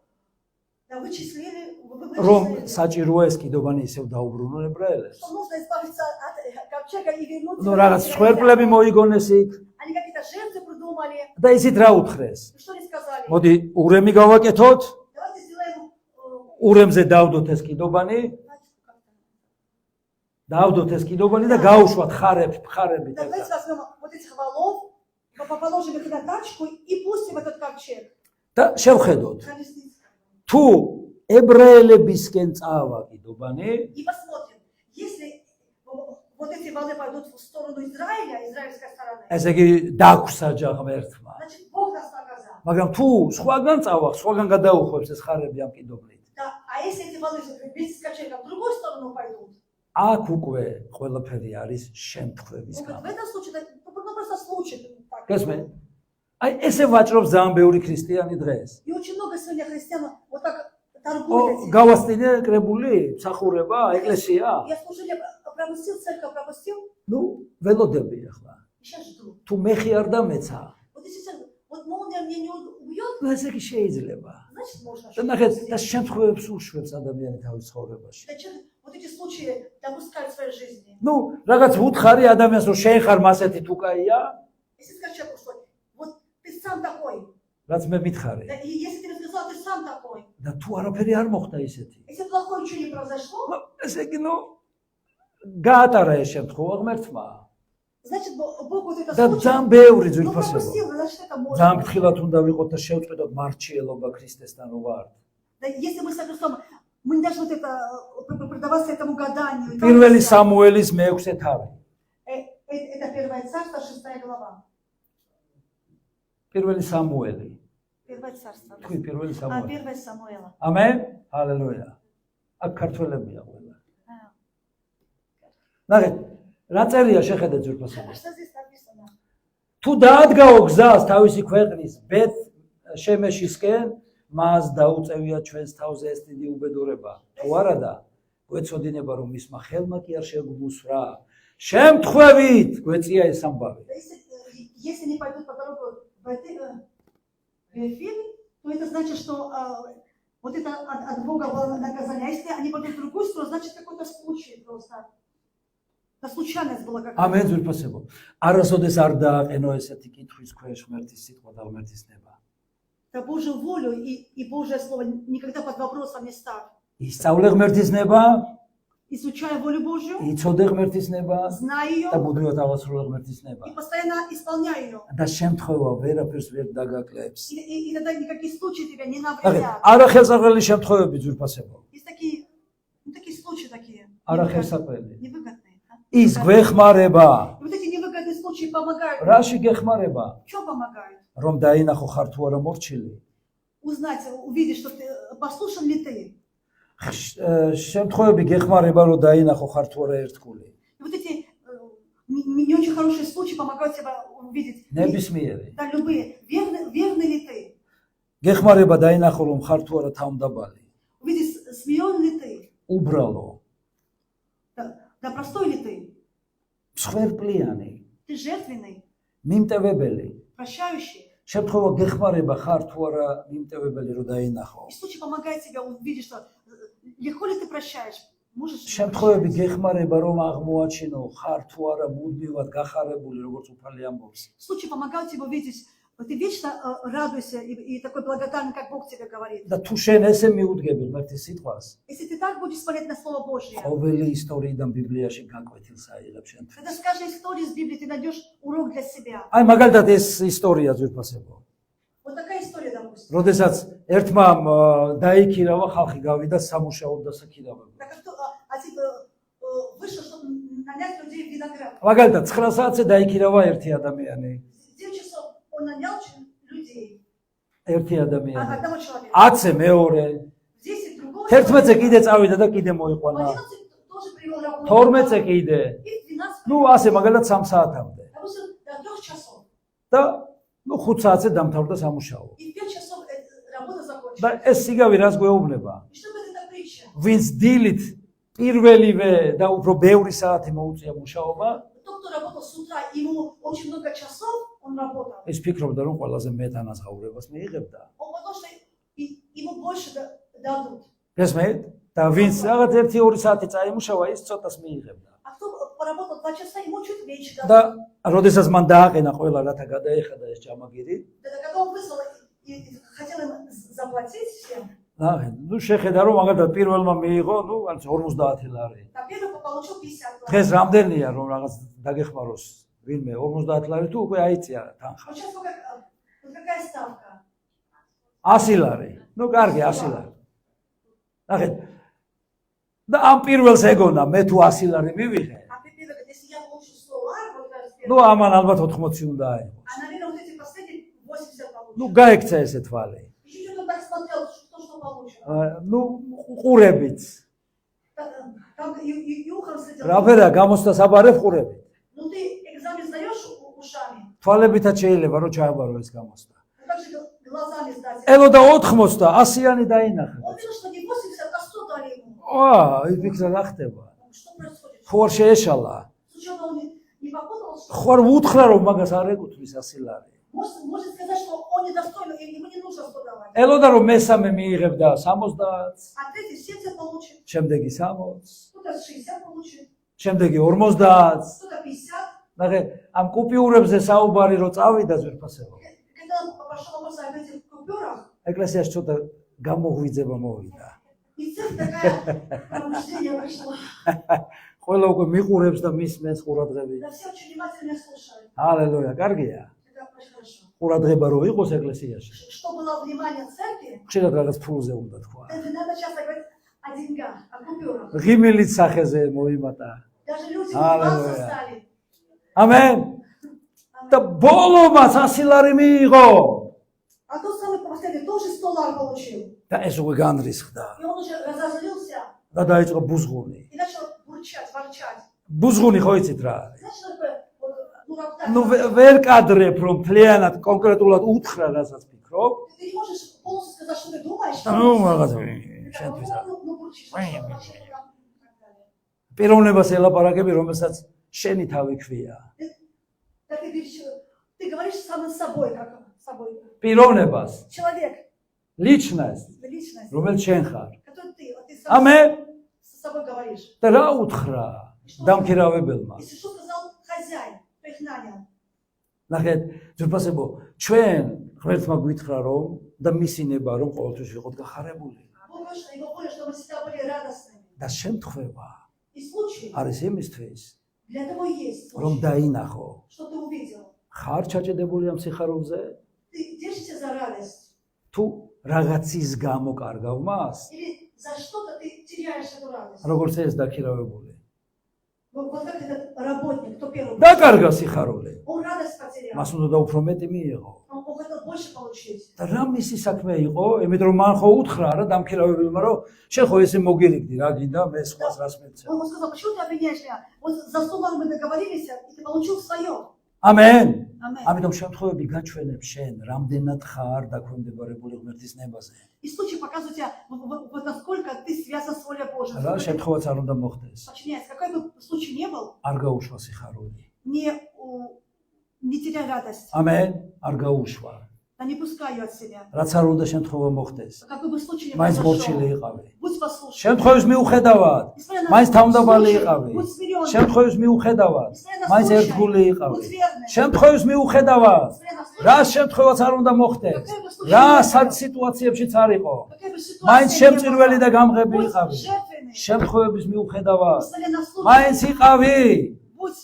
[SPEAKER 2] да, вычислили,
[SPEAKER 1] რომ
[SPEAKER 2] вычислили,
[SPEAKER 1] საჭიროა ეს კიდობანი ისევ დაუბრუნონ ებრაელებს.
[SPEAKER 2] что нужно избавиться от ковчега и вернуть.
[SPEAKER 1] ნუ რაღაც სვერპლები მოიგონეს იქ
[SPEAKER 2] Они какие-то жертвы придумали.
[SPEAKER 1] და ისიც რა უთხრეს.
[SPEAKER 2] И что они сказали?
[SPEAKER 1] მოდი ურემი გავაკეთოთ,
[SPEAKER 2] Давайте сделаем
[SPEAKER 1] ურემზე დავდოთ ეს კიდობანი, დავდოთ ეს კიდობანი და გაუშვათ ხარები
[SPEAKER 2] давайте возьмем вот этих валов, положим их на тачку и пустим этот ковчег.
[SPEAKER 1] და შევხედოთ.
[SPEAKER 2] Колесница.
[SPEAKER 1] თუ ებრაელებისკენ წავა კიდობანი,
[SPEAKER 2] И посмотрим, если вот эти валы пойдут в сторону Израиля, израильской стороны,
[SPEAKER 1] ესე იგი დაგვსაჯა ღმერთმა.
[SPEAKER 2] значит Бог нас наказал.
[SPEAKER 1] მაგრამ თუ სხვაგან წავა, სხვაგან გადაუხვევს ეს ხარები ამ კიდობლით.
[SPEAKER 2] Да, а если эти валы вместе с ковчегом в другую сторону пойдут,
[SPEAKER 1] აქ უკვე ყველაფერი არის შემთხვევის
[SPEAKER 2] Он говорит,
[SPEAKER 1] გამო.
[SPEAKER 2] в этом случае, ну просто случай. Так.
[SPEAKER 1] გესმენთ? აი ესე ვაჭრობს ძალიან ბევრი ქრისტიანი დღეს.
[SPEAKER 2] И очень много сегодня христиан вот так торгуют этим.
[SPEAKER 1] გავასწინე კრებული, მსახურება, ეკლესია.
[SPEAKER 2] Я служили, пропустил церковь, пропустил,
[SPEAKER 1] ნუ ველოდები ახლა.
[SPEAKER 2] сейчас жду.
[SPEAKER 1] თუ მეხი არ დამეცა,
[SPEAKER 2] Вот если вот молния меня не убьет,
[SPEAKER 1] ну ესე კი შეიძლება.
[SPEAKER 2] значит можно.
[SPEAKER 1] და ნახეთ, და შემთხვევებს უშვებს ადამიანი თავის ცხოვრებაში.
[SPEAKER 2] Да человек вот эти случаи допускает в своей жизни.
[SPEAKER 1] ნუ რაღაც უთხარი ადამიანს რომ შენ ხარ მასეთი თუ კაია,
[SPEAKER 2] Если скажешь человеку, что вот ты сам такой,
[SPEAKER 1] რაც მე მითხარი.
[SPEAKER 2] да, и если ты сказал, ты сам такой,
[SPEAKER 1] და თუ არაფერი არ მოხდა ისეთი.
[SPEAKER 2] если плохое ничего не произошло,
[SPEAKER 1] ესე იგი ნუ გაატარა ეს შემთხვევა ღმერთმა.
[SPEAKER 2] значит Бог вот это
[SPEAKER 1] და
[SPEAKER 2] случай,
[SPEAKER 1] ძალიან ბევრი
[SPEAKER 2] ну
[SPEAKER 1] ძვირფასება.
[SPEAKER 2] пропустил, значит это можно.
[SPEAKER 1] ძალიან ფრთხილად უნდა ვიყოთ და შევწყვეტოთ მარჩიელობა ქრისტესთან რო ვართ.
[SPEAKER 2] Да, если мы с Христом, мы не должны вот это предаваться этому гаданию. и там
[SPEAKER 1] პირველი
[SPEAKER 2] вся.
[SPEAKER 1] სამუელის მე-6 თავი.
[SPEAKER 2] Это первое царство, 6 глава.
[SPEAKER 1] პირველი სამუელი.
[SPEAKER 2] Первое царство.
[SPEAKER 1] თქვი პირველი
[SPEAKER 2] А,
[SPEAKER 1] სამუელი.
[SPEAKER 2] первое Самуэла.
[SPEAKER 1] ამენ? ჰალელუია. აქ ქართველებია ყველა. ნახეთ, რა წერია შეხედეთ ძვირფასება.
[SPEAKER 2] Что здесь написано?
[SPEAKER 1] თუ დაადგაო გზას თავისი ქვეყნის ბეთ შემეშისკენ, მას დაუწევია ჩვენს თავზე ეს დიდი უბედურება. თუ არადა, გვეცოდინება რომ მისმა ხელმა კი არ შეგმუსვრა. შემთხვევით გვეწია ეს ამბავი.
[SPEAKER 2] Если не пойдут по дорогу в Вифиль, то это значит, что вот это от Бога было наказание. А если они пойдут в другую сторону, значит какой-то случай просто. Это случайность была какая-то.
[SPEAKER 1] ამენ ძვირფასებო. არასოდეს არ დააყენო ესეთი კითხვის ქვეშ ღმერთის სიტყვა და ღმერთის ნება.
[SPEAKER 2] Это Божью волю и Божье слово никогда под вопросом не ставь.
[SPEAKER 1] ისწავლე ღმერთის ნება,
[SPEAKER 2] Изучай волю Божью,
[SPEAKER 1] იცოდე ღმერთის ნება
[SPEAKER 2] знай ее
[SPEAKER 1] და მუდმივად აღასრულე ღმერთის ნება.
[SPEAKER 2] и постоянно исполняй ее.
[SPEAKER 1] და შემთხვევა ვერაფერს ვერ დაგაკლებს.
[SPEAKER 2] И тогда никакие случаи тебя не
[SPEAKER 1] ნახეთ,
[SPEAKER 2] навредят.
[SPEAKER 1] არახელსაყრელი შემთხვევები ძვირფასებო.
[SPEAKER 2] Есть такие, ну, такие случаи такие.
[SPEAKER 1] არახელსაყრელი.
[SPEAKER 2] Невыгодные. Да?
[SPEAKER 1] ის გვეხმარება.
[SPEAKER 2] И вот эти невыгодные случаи помогают.
[SPEAKER 1] რაში გეხმარება?
[SPEAKER 2] Что помогают?
[SPEAKER 1] რომ დაინახო ხარ თუ არა მორჩილი.
[SPEAKER 2] Узнать, увидеть, что ты послушан ли ты.
[SPEAKER 1] შემთხვევები გეხმარება რომ დაინახო ხარ თუ არა ერთგული.
[SPEAKER 2] И вот эти не очень хорошие случаи помогают тебя увидеть.
[SPEAKER 1] ნებისმიერი.
[SPEAKER 2] Да, любые. Верный ли ты?
[SPEAKER 1] გეხმარება დაინახო რომ ხარ თუ არა თავმდაბალი.
[SPEAKER 2] Увидеть, смирен ли ты?
[SPEAKER 1] უბრალო.
[SPEAKER 2] Да, простой ли ты?
[SPEAKER 1] მსხვერპლიანი.
[SPEAKER 2] Ты жертвенный,
[SPEAKER 1] მიმტევებელი.
[SPEAKER 2] прощающий.
[SPEAKER 1] შემთხვევა გეხმარება ხარ თუ არა მიმტევებელი რომ დაინახო.
[SPEAKER 2] И случай помогает тебе увидеть, что легко ли ты прощаешь? Можешь ли
[SPEAKER 1] შემთხვევები
[SPEAKER 2] прощать?
[SPEAKER 1] გეხმარება რომ აღმოაჩინო ხარ თუ არა მუდმივად გახარებული როგორც უფალი ამბობს.
[SPEAKER 2] Случай помогает тебе увидеть, ты вечно радуйся и такой благодарный, как Бог тебе говорит.
[SPEAKER 1] და თუ შენ ესე მიუდგები ღმერთის სიტყვას,
[SPEAKER 2] Если ты так будешь смотреть на Слово Божье,
[SPEAKER 1] ყოველი ისტორიიდან ბიბლიაში გაკვეთილს აიღებ შენთვის.
[SPEAKER 2] тогда с каждой истории из Библии ты найдешь урок для себя.
[SPEAKER 1] აი მაგალითად ეს ისტორია ძვირფასებო.
[SPEAKER 2] Вот такая история, допустим.
[SPEAKER 1] როდესაც ერთმა დაიქირავა ხალხი გავიდა სამუშაოდ და საქირავებლად.
[SPEAKER 2] Так как один вышел, чтобы нанять людей в виноград.
[SPEAKER 1] მაგალითად 9 საათზე დაიქირავა ერთი ადამიანი.
[SPEAKER 2] 9 часов он нанял людей.
[SPEAKER 1] ერთი ადამიანი.
[SPEAKER 2] Одного человека.
[SPEAKER 1] 10-ზე მეორე,
[SPEAKER 2] 10 другого
[SPEAKER 1] 11-ზე
[SPEAKER 2] человека.
[SPEAKER 1] კიდე წავიდა და კიდე
[SPEAKER 2] В
[SPEAKER 1] მოიყვანა.
[SPEAKER 2] 11 тоже привел работу.
[SPEAKER 1] 12-ზე კიდე.
[SPEAKER 2] И в 12
[SPEAKER 1] ნუ ასე მაგალითად 3 საათამდე.
[SPEAKER 2] допустим, до 3 часов.
[SPEAKER 1] და ნუ 5 საათზე დამთავრდა სამუშაო.
[SPEAKER 2] И в 5 часов работа закончилась.
[SPEAKER 1] და ეს სიგავი რას გვეუბნება?
[SPEAKER 2] И что будет эта притча?
[SPEAKER 1] ვინც დილით პირველივე და უფრო ბევრი საათი მოუწია მუშაობა,
[SPEAKER 2] Тот, кто работал с утра, ему очень много часов он работал.
[SPEAKER 1] ეს ფიქრობდა რომ ყველაზე მეტ ანაზღაურებას მიიღებდა.
[SPEAKER 2] Он подумал, что ему больше дадут.
[SPEAKER 1] გესმით? და ვინც რაღაც 1-2 საათი წაიმუშავა, ის цотას მიიღებდა.
[SPEAKER 2] А кто поработал 2 часа, ему чуть меньше
[SPEAKER 1] და
[SPEAKER 2] дадут.
[SPEAKER 1] როდესაც მან დააყენა ყველა რათა გადაეხადა ეს ჯამაგირი,
[SPEAKER 2] Когда он выслал и хотел им заплатить всем,
[SPEAKER 1] ნუ შეხედა რომ მაგალითად პირველმა მიიღო, ნუ არც 50 ლარი.
[SPEAKER 2] на первый получил 50
[SPEAKER 1] დღეს
[SPEAKER 2] долларов.
[SPEAKER 1] რამდენია რომ რაღაც დაგეხმაროს ვინმე 50 ლარი თუ უკვე აიწია თანხა.
[SPEAKER 2] Вот сейчас какая ставка?
[SPEAKER 1] 100 ლარი. ნუ კარგი 100 ლარი. ნახეთ. და ამ პირველს ეგონა მე თუ 100 ლარი მივიღე,
[SPEAKER 2] А ты первый говорит, если я получу 100 ларов, вот раз
[SPEAKER 1] ნუ
[SPEAKER 2] первый,
[SPEAKER 1] ამან ალბათ 80 უნდა აიღო.
[SPEAKER 2] а, наверное, вот эти последние 80 получат.
[SPEAKER 1] ნუ გაექცა ესე თვალი.
[SPEAKER 2] И чуть-чуть он так смотрел, кто что получит.
[SPEAKER 1] ნუ ყურებით.
[SPEAKER 2] И ухом следил.
[SPEAKER 1] რაფერა გამოსდა საბარებ ყურები.
[SPEAKER 2] Ну ты экзамен сдаешь ушами,
[SPEAKER 1] თვალებითაც შეიძლება რომ ჩააბარო ეს გამოსდა.
[SPEAKER 2] а также глазами сдать.
[SPEAKER 1] ელოდა 80 100-იანი დაინახა.
[SPEAKER 2] Он видел, что не 80, а 100 дали ему.
[SPEAKER 1] იფიქრა რა ხდება.
[SPEAKER 2] Что происходит?
[SPEAKER 1] ხო არ შეეშალა.
[SPEAKER 2] Случайно он не попутал, что...
[SPEAKER 1] ხო არ უთხრა რომ მაგას არ ეკუთვნის 100 ლარი.
[SPEAKER 2] Может сказать, что он недостоин, и ему не нужно 100 давать.
[SPEAKER 1] ელოდა რომ მესამე მიიღებდა 70,
[SPEAKER 2] А третий 70 получит,
[SPEAKER 1] შემდეგი 60,
[SPEAKER 2] кто-то 60 получит,
[SPEAKER 1] შემდეგი 50.
[SPEAKER 2] кто-то 50.
[SPEAKER 1] ნახე, ამ კუპიურებზე საუბარი რო წავიდა ზვირფასეო.
[SPEAKER 2] Когда он пошел вопрос об этих купюрах,
[SPEAKER 1] ეკლესიაში ცოტა გამოღვიძება მოვიდა.
[SPEAKER 2] и цирк такая пробуждение прошло.
[SPEAKER 1] ყველა უკვე მიყურებს და მისმენს ყურადღებით.
[SPEAKER 2] Да все очень внимательно слушали.
[SPEAKER 1] ჰალელუია, კარგია.
[SPEAKER 2] Это очень хорошо.
[SPEAKER 1] ყურადღება რო იყოს ეკლესიაში.
[SPEAKER 2] Что было внимание церкви,
[SPEAKER 1] ხშირად რაღაც ფულზე უნდა თქვა.
[SPEAKER 2] это не надо часто говорить о деньгах, о купюрах.
[SPEAKER 1] ღიმილით სახეზე მოიმატა.
[SPEAKER 2] Даже люди
[SPEAKER 1] Аллилуйя.
[SPEAKER 2] класса стали.
[SPEAKER 1] ამენ. და ბოლომაც 100 ლარი მიიღო.
[SPEAKER 2] А тот самый последний тоже 100 лар получил.
[SPEAKER 1] და ეს უკვე განრისხდა.
[SPEAKER 2] И он уже разозлился
[SPEAKER 1] და დაიწყო ბუზღუნი.
[SPEAKER 2] и начал бурчать, ворчать.
[SPEAKER 1] ბუზღუნი ხო იცით რა არის?
[SPEAKER 2] Знаешь, что такое? Вот, ну, роптать.
[SPEAKER 1] ნუ ვერ კადრებ რომ მთლიანად კონკრეტულად უთხრა რასაც фикრობ.
[SPEAKER 2] Ты не можешь полностью сказать, что ты думаешь.
[SPEAKER 1] და ნუ რაღაცა
[SPEAKER 2] Ты
[SPEAKER 1] შენთვის
[SPEAKER 2] такой,
[SPEAKER 1] არ.
[SPEAKER 2] ну, бурчишь. Ну, что, хорошо, да, и так далее.
[SPEAKER 1] პიროვნებას ელაპარაკები, რომელსაც შენი თავი ქვია.
[SPEAKER 2] Да ты говоришь сам с собой, как с собой.
[SPEAKER 1] პიროვნებას,
[SPEAKER 2] Человек,
[SPEAKER 1] личность,
[SPEAKER 2] личность,
[SPEAKER 1] რომელიც შენ ხარ.
[SPEAKER 2] который ты, вот ты сам
[SPEAKER 1] ამენ.
[SPEAKER 2] с собой говоришь.
[SPEAKER 1] და რა უთხრა დამქირავებელმა?
[SPEAKER 2] Если что сказал хозяин, кто их нанял.
[SPEAKER 1] ნახეთ, ძვირფასებო, ჩვენ ღმერთმა გვითხრა რომ და მისინება რომ ყოველთვის ვიყოთ გახარებული.
[SPEAKER 2] Бог говорит, что его воля, чтобы мы всегда были радостными.
[SPEAKER 1] და შემთხვევა
[SPEAKER 2] И случай
[SPEAKER 1] არის იმისთვის,
[SPEAKER 2] для того и есть
[SPEAKER 1] რომ
[SPEAKER 2] случай,
[SPEAKER 1] დაინახო.
[SPEAKER 2] что ты увидел.
[SPEAKER 1] ხარ ჩაჭედებული ამ სიხარულზე?
[SPEAKER 2] Ты держишься за радость.
[SPEAKER 1] თუ რაღაცის გამო კარგავ მას,
[SPEAKER 2] Или за что-то ты теряешь эту радость.
[SPEAKER 1] როგორც ეს დაქირავებული.
[SPEAKER 2] Вот как этот работник, кто первый.
[SPEAKER 1] დაკარგა სიხარული.
[SPEAKER 2] Он радость потерял.
[SPEAKER 1] მას უნდა და უფრო მეტი მიიღო.
[SPEAKER 2] Он хотел больше получить.
[SPEAKER 1] და რა მისი საქმე იყო? იმიტომ რომ მან ხო უთხრა რა დამქირავებელმა რომ შენ ხო ესე მოგირიგდი რა გინდა მე სხვას რას მეცე.
[SPEAKER 2] Он сказал, почему ты обвиняешь меня? Вот за 100 лар мы договорились, и ты получил свое.
[SPEAKER 1] ამენ.
[SPEAKER 2] Аминь.
[SPEAKER 1] ამიტომ შემთხვევები გაჩვენებს შენ რამდენად ხარ დაქვემდებარებული ღმერთის ნებაზე.
[SPEAKER 2] И случай показывает тебя, вот насколько ты связан с волей Божьей.
[SPEAKER 1] რა შემთხვევაც არ უნდა მოხდეს.
[SPEAKER 2] Подчиняйся. Какой бы случай ни был,
[SPEAKER 1] არ გაუშვა სიხარული.
[SPEAKER 2] не теряй радость.
[SPEAKER 1] ამენ. არ გაუშვა.
[SPEAKER 2] Да не пускай ее от себя.
[SPEAKER 1] რაც არ უნდა შემთხვევა მოხდეს.
[SPEAKER 2] Какой бы случай ни
[SPEAKER 1] მაინც მორჩილი
[SPEAKER 2] произошел,
[SPEAKER 1] იყავი.
[SPEAKER 2] будь послушным.
[SPEAKER 1] შემთხვევის მიუხედავად
[SPEAKER 2] Несмотря на
[SPEAKER 1] მაინც თავმდაბალი
[SPEAKER 2] случай,
[SPEAKER 1] იყავი.
[SPEAKER 2] будь смиренным.
[SPEAKER 1] შემთხვევის მიუხედავად
[SPEAKER 2] Несмотря на
[SPEAKER 1] მაინც
[SPEAKER 2] случай,
[SPEAKER 1] ერთგული იყავი.
[SPEAKER 2] будь верным.
[SPEAKER 1] შემთხვევის მიუხედავად
[SPEAKER 2] Несмотря на случай,
[SPEAKER 1] რა შემთხვევაც არ უნდა მოხდეს. რა სიტუაციებშიც არ იყო.
[SPEAKER 2] какая бы ситуация
[SPEAKER 1] მაინც
[SPEAKER 2] ни
[SPEAKER 1] შემწირველი და
[SPEAKER 2] была,
[SPEAKER 1] გამღები
[SPEAKER 2] будь
[SPEAKER 1] იყავი.
[SPEAKER 2] жертвенный.
[SPEAKER 1] შემთხვევების მიუხედავად
[SPEAKER 2] Несмотря на случай,
[SPEAKER 1] მაინც იყავი
[SPEAKER 2] будь,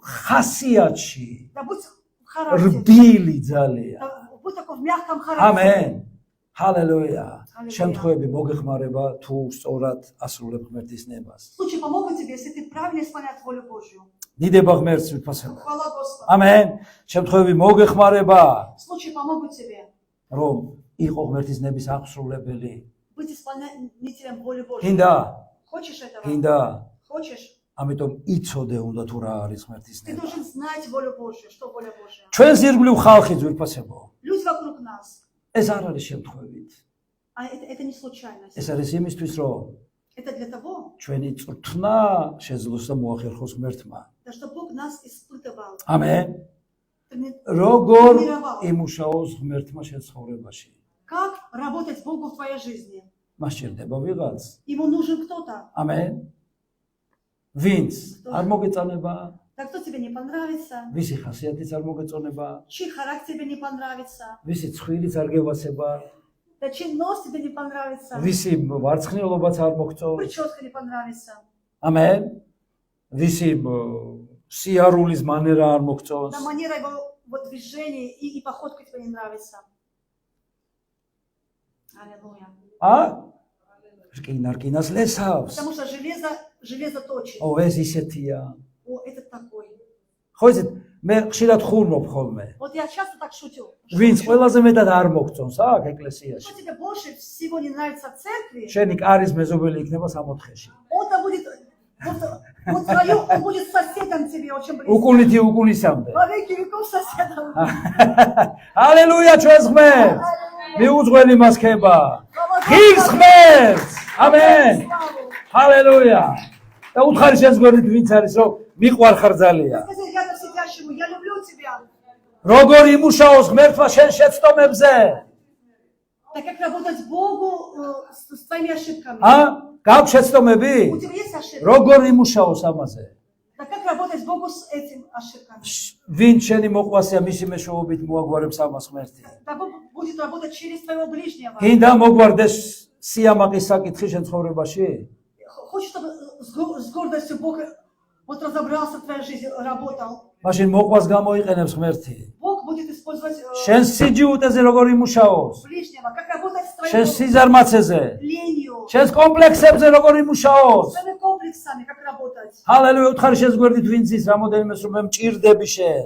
[SPEAKER 1] ხასიათში
[SPEAKER 2] да будь в характере.
[SPEAKER 1] რბილი ძალიან.
[SPEAKER 2] Будь такой в мягком характере.
[SPEAKER 1] ამენ. ჰალელუია.
[SPEAKER 2] Аллилуйя.
[SPEAKER 1] შემთხვევები მოგეხმარება თუ სწორად ასრულებ ღმერთის ნებას.
[SPEAKER 2] Случай помогут тебе, если ты правильно исполняешь волю Божью.
[SPEAKER 1] დიდება ღმერთს ვიფასება.
[SPEAKER 2] Хвала Господу.
[SPEAKER 1] ამენ. შემთხვევები მოგეხმარება
[SPEAKER 2] Случай помогут тебе
[SPEAKER 1] რომ იყო ღმერთის ნების აღსრულებელი.
[SPEAKER 2] быть исполнителем воли Божьей.
[SPEAKER 1] გინდა?
[SPEAKER 2] Хочешь этого?
[SPEAKER 1] გინდა?
[SPEAKER 2] Хочешь?
[SPEAKER 1] ამიტომ იცოდე უნდა თუ რა არის ღმერთის
[SPEAKER 2] Ты
[SPEAKER 1] ნება.
[SPEAKER 2] должен знать волю Божью, что воля Божья.
[SPEAKER 1] ჩვენ ზირგვლივ ხალხი ძვირფასებო.
[SPEAKER 2] Люди вокруг нас.
[SPEAKER 1] ეს არ არის შემთხვევით.
[SPEAKER 2] А это не случайность.
[SPEAKER 1] ეს არის იმისთვის, რომ
[SPEAKER 2] Это для того,
[SPEAKER 1] ჩვენი წრთნა შეძლოს და მოახერხოს ღმერთმა.
[SPEAKER 2] да, чтобы Бог нас испытывал.
[SPEAKER 1] ამენ.
[SPEAKER 2] Трени-
[SPEAKER 1] როგორ
[SPEAKER 2] тренировал.
[SPEAKER 1] იმუშაოს ღმერთმა შენ ცხოვრებაში?
[SPEAKER 2] Как работать Богу в твоей жизни?
[SPEAKER 1] მას სჭირდება ვიღაც.
[SPEAKER 2] Ему нужен кто-то.
[SPEAKER 1] ამენ. ვინც არ მოგეწონება,
[SPEAKER 2] Да кто тебе не понравится?
[SPEAKER 1] ვისი ხასიათიც არ მოგეწონება,
[SPEAKER 2] Чей характер тебе не понравится?
[SPEAKER 1] ვისი ცხვირიც არ გევასება,
[SPEAKER 2] Да чей нос тебе не понравится?
[SPEAKER 1] ვისი ვარცხნილობაც არ მოგწონს.
[SPEAKER 2] Прическа не понравится?
[SPEAKER 1] ამენ. ვისი სიარულის მანერა არ მოგწონს.
[SPEAKER 2] Да манера его вот движения и походка тебе не нравится. Аллилуйя.
[SPEAKER 1] ა? რკინარკინას ლესავს.
[SPEAKER 2] Потому что железо точит.
[SPEAKER 1] ო ეს ისეთია.
[SPEAKER 2] О, этот такой.
[SPEAKER 1] ხო იცით, მე ხშირად ხურმობ ხოლმე.
[SPEAKER 2] Вот я часто так шучу.
[SPEAKER 1] ვინც ყველაზე მეტად არ მოგწონს აქ ეკლესიაში.
[SPEAKER 2] Что тебе больше всего не нравится в церкви,
[SPEAKER 1] შენი კარის მეზობელი იქნება 64-ში.
[SPEAKER 2] он-то будет, вот твое, он будет соседом тебе очень близко.
[SPEAKER 1] უკუნითი უკუნისამდე.
[SPEAKER 2] Во веки веков соседом.
[SPEAKER 1] ჰალელუია ჩვენს ღმერთს. მიუძღველი მას ხება. ღირს ღმერთს. ამენ. ჰალელუია. და უთხარი შენს გვერდით ვინც არის რომ მიყვარხარ ძალიან.
[SPEAKER 2] Скажи рядом сидящему, я люблю тебя.
[SPEAKER 1] როგორ იმუშაოს ღმერთმა შენ შეცდომებზე?
[SPEAKER 2] Так как работать Богу с твоими ошибками.
[SPEAKER 1] გაქვს შეცდომები?
[SPEAKER 2] У тебя есть ошибки?
[SPEAKER 1] როგორ იმუშაოს ამაზე?
[SPEAKER 2] Так как работать Богу с этим ошибками?
[SPEAKER 1] ვინ შენი მოყვასია მისი მეშვეობით მოაგვარებს ამას ღმერთი?
[SPEAKER 2] Так Бог будет работать через твоего ближнего.
[SPEAKER 1] გინდა მოგვარდეს სიამაყის საკითხი შენ ცხოვრებაში?
[SPEAKER 2] Хочешь, чтобы с гордостью Бог вот разобрался в твоей жизни, работал.
[SPEAKER 1] მაშინ მოყვას გამოიყენებს ღმერთი.
[SPEAKER 2] Бог будет использовать
[SPEAKER 1] შენ სიჯიუტეზე როგორ იმუშაოს?
[SPEAKER 2] ближнего, как работать с
[SPEAKER 1] შენ
[SPEAKER 2] твоей
[SPEAKER 1] სიზარმაცეზე,
[SPEAKER 2] ленью,
[SPEAKER 1] შენ კომპლექსებზე როგორ იმუშაოს?
[SPEAKER 2] с твоими комплексами, как работать.
[SPEAKER 1] ჰალელუია, უთხარი შენს გვერდით ვინც ის რამოდენიმეს რომ მე მჭირდები შენ.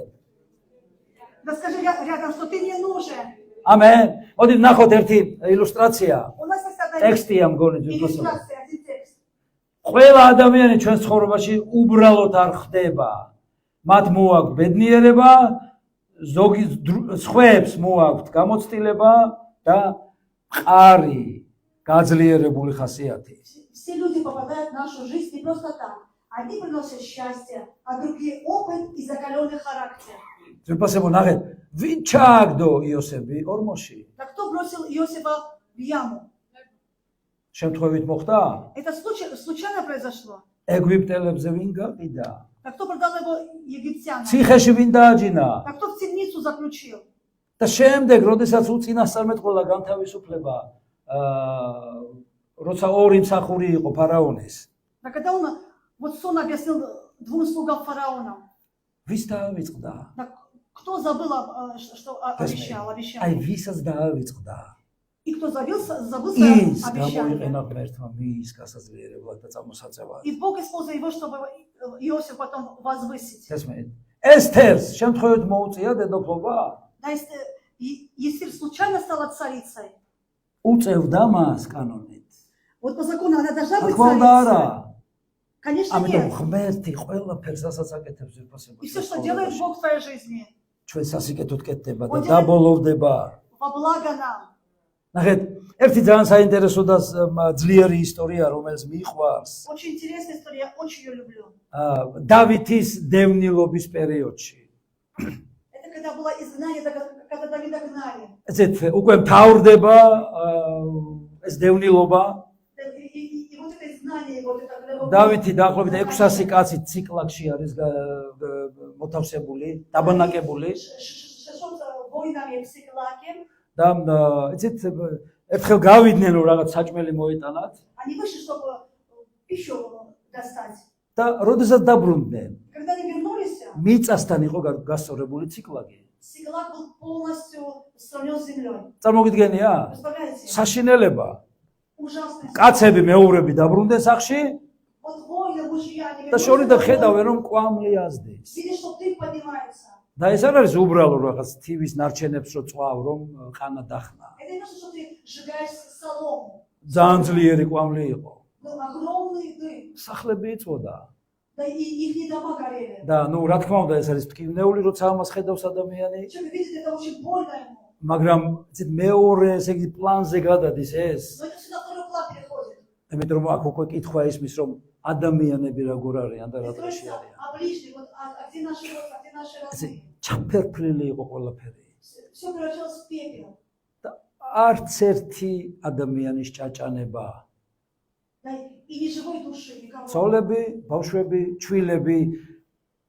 [SPEAKER 2] Да скажи рядом, что ты не нужен.
[SPEAKER 1] ამენ. მოდით ნახოთ ერთი ილუსტრაცია.
[SPEAKER 2] У нас есть одна
[SPEAKER 1] ტექსტია მგონი ძვირფასობა.
[SPEAKER 2] иллюстрация, один текст.
[SPEAKER 1] ყველა ადამიანი ჩვენ ცხოვრებაში უბრალოდ არ ხდება. მათ მოაქვთ ბედნიერება, ზოგი სხვებს მოაქვთ გამოცდილება და მყარი, გაძლიერებული ხასიათი.
[SPEAKER 2] Все люди попадают в нашу жизнь не просто так. Одни приносят счастье, а другие опыт и закаленный характер.
[SPEAKER 1] ძვირფასებო ნახეთ, ვინ ჩააგდო იოსები ორმოში?
[SPEAKER 2] Так кто бросил Иосифа в яму?
[SPEAKER 1] შემთხვევით მოხდა?
[SPEAKER 2] Это случайно произошло?
[SPEAKER 1] ეგვიპტელებზე ვინ გაყიდა?
[SPEAKER 2] Так кто продал его египтянам?
[SPEAKER 1] ციხეში ვინ დააჯინა?
[SPEAKER 2] Так кто в темницу заключил?
[SPEAKER 1] და შემდეგ, როდესაც უწინასწარმეტყველა განთავისუფლება, როცა ორი მსახური იყო ფარაონის,
[SPEAKER 2] Так когда он, вот сон объяснил двум слугам фараона,
[SPEAKER 1] ვის დაავიწყდა?
[SPEAKER 2] так кто забыл, что обещал?
[SPEAKER 1] აი, ვისაც დაავიწყდა?
[SPEAKER 2] И кто забыл
[SPEAKER 1] ის
[SPEAKER 2] обещание?
[SPEAKER 1] გამოიყენა ღმერთმა მის გასაძლიერებლად და წამოსაწევად.
[SPEAKER 2] И Бог использует его, чтобы Иосиф потом возвысить.
[SPEAKER 1] ესმით, ესთერს შემთხვევით მოუწია დედოფლობა?
[SPEAKER 2] Да, Естер случайно стала царицей.
[SPEAKER 1] უწევდა მას კანონით.
[SPEAKER 2] Вот по закону она должна быть
[SPEAKER 1] თქმა უნდა არა.
[SPEAKER 2] царицей. Конечно,
[SPEAKER 1] ამიტომ
[SPEAKER 2] нет.
[SPEAKER 1] ღმერთი ყველაფერს ასაც აკეთებს ზირფასებას.
[SPEAKER 2] И все, что делает Бог в твоей жизни,
[SPEAKER 1] ჩვენ სასიკეთოდ კეთდება და დაბოლოვდება.
[SPEAKER 2] во благо нам.
[SPEAKER 1] ნახეთ, ერთი ძალიან საინტერესო და ძლიერი ისტორია, რომელიც მიყვარს.
[SPEAKER 2] Очень интересная история, я очень ее люблю.
[SPEAKER 1] დავითის დევნილობის периодში.
[SPEAKER 2] Это когда было изгнание, когда Давида гнали.
[SPEAKER 1] ესეთ უკვე მთავრდება ეს დევნილობა.
[SPEAKER 2] И вот это изгнание, вот это когда его...
[SPEAKER 1] დავითი დაახლოებით 600 კაცი ციკლაკში არის მოთავსებული, დაბანაკებული.
[SPEAKER 2] 600 воинами в Сиклаке.
[SPEAKER 1] და ესეთ ერთხელ გავიდნენ რომ რაღაც საჭმელი მოიტანათ
[SPEAKER 2] Они вышли, чтобы пищу достать.
[SPEAKER 1] და როდესაც დაბრუნდნენ,
[SPEAKER 2] Когда они вернулись,
[SPEAKER 1] მიწასთან იყო გასწორებული ციკლაკი.
[SPEAKER 2] Сиклак был полностью сравнен с землей.
[SPEAKER 1] წარმოგიდგენია?
[SPEAKER 2] Представляете?
[SPEAKER 1] საშინელება.
[SPEAKER 2] Ужасная ситуация.
[SPEAKER 1] კაცები მეურები დაბრუნდნენ სახში
[SPEAKER 2] Вот воины, мужья, они
[SPEAKER 1] და შორიდან ხედავენ რომ კვამლი აზდის.
[SPEAKER 2] видят, что дым поднимается.
[SPEAKER 1] და ეს არ არის უბრალო რაღაც თივის ნარჩენებს რო წვავ რომ ყანა დახნა.
[SPEAKER 2] Это не то, что ты сжигаешь солому.
[SPEAKER 1] ძალიან ძლიერი კვამლი იყო.
[SPEAKER 2] Был огромный дым.
[SPEAKER 1] სახლები იწვოდა.
[SPEAKER 2] Да и их дома горели.
[SPEAKER 1] და ნუ რა თქმა უნდა ეს არის მტკივნეული როცა ამას ხედავს ადამიანი,
[SPEAKER 2] Человек видит, это очень больно ему.
[SPEAKER 1] მაგრამ ცით მეორე ესე იგი პლანზე გადადის ეს.
[SPEAKER 2] Но это всегда второй план переходит.
[SPEAKER 1] იმიტომ რომ აქ უკვე კითხვა ისმის რომ ადამიანები როგორ არიან და რა
[SPEAKER 2] Это
[SPEAKER 1] დროში
[SPEAKER 2] говорится,
[SPEAKER 1] არიან.
[SPEAKER 2] а ближний, вот, а где наши родственники, а где наши
[SPEAKER 1] ესე
[SPEAKER 2] родные?
[SPEAKER 1] ჩაფერფრილი იყო ყველაფერი.
[SPEAKER 2] Все превратилось в пепел.
[SPEAKER 1] და არც ერთი ადამიანის ჭაჭანება.
[SPEAKER 2] Да, и ни живой души, никого.
[SPEAKER 1] ცოლები, ბავშვები, ჩვილები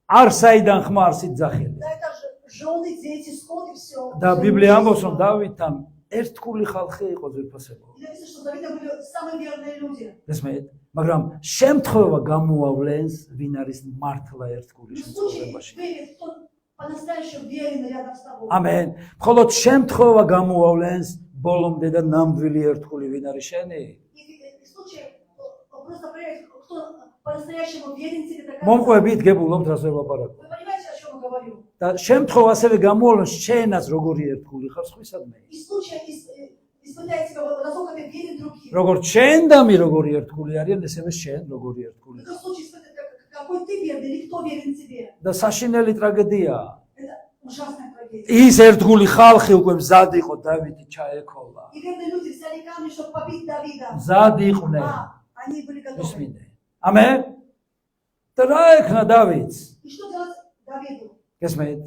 [SPEAKER 1] არ საიდან ხმარს იძახილი.
[SPEAKER 2] Да, это же жены, дети, скот и все.
[SPEAKER 1] და ბიბლია ამბობს რომ დავითთან ერთგული ხალხი იყო ზირფასებო.
[SPEAKER 2] И написано, что Давида были самые верные люди.
[SPEAKER 1] ესმით, მაგრამ შემთხვევა გამოავლენს ვინ არის მართლა ერთგული
[SPEAKER 2] И в случае
[SPEAKER 1] შემთხვევაში.
[SPEAKER 2] верит, кто по-настоящему верен рядом с тобой.
[SPEAKER 1] ამენ. მხოლოდ შემთხვევა გამოავლენს ბოლომდე და ნამდვილი ერთგული ვინ არის შენი.
[SPEAKER 2] И в случае просто проверить, кто по-настоящему верен тебе.
[SPEAKER 1] მომყვებით გებულობთ რას ვეპარაკო.
[SPEAKER 2] Вы понимаете, о чем я говорю?
[SPEAKER 1] და შემთხვევა ასევე გამოვალ შენაც როგორი ერთგული ხარ სხვისადმე.
[SPEAKER 2] И случай испытает тебя, насколько ты верен другим.
[SPEAKER 1] როგორც შენ და მე როგორი ერთგული არიან, ესევე შენ როგორი ერთგული.
[SPEAKER 2] Этот случай испытает, какой ты верный или кто верен тебе.
[SPEAKER 1] და საშინელი ტრაგედია.
[SPEAKER 2] Это ужасная трагедия.
[SPEAKER 1] ის ერთგული ხალხი უკვე მზად იყო დავითი ჩაეკოლა.
[SPEAKER 2] И верные люди взяли камни, чтобы побить Давида.
[SPEAKER 1] მზად იყვნენ.
[SPEAKER 2] Они были готовы.
[SPEAKER 1] ისმინე. ამენ. და რა ეკნა დავითს?
[SPEAKER 2] И что делать Давиду?
[SPEAKER 1] გესმით?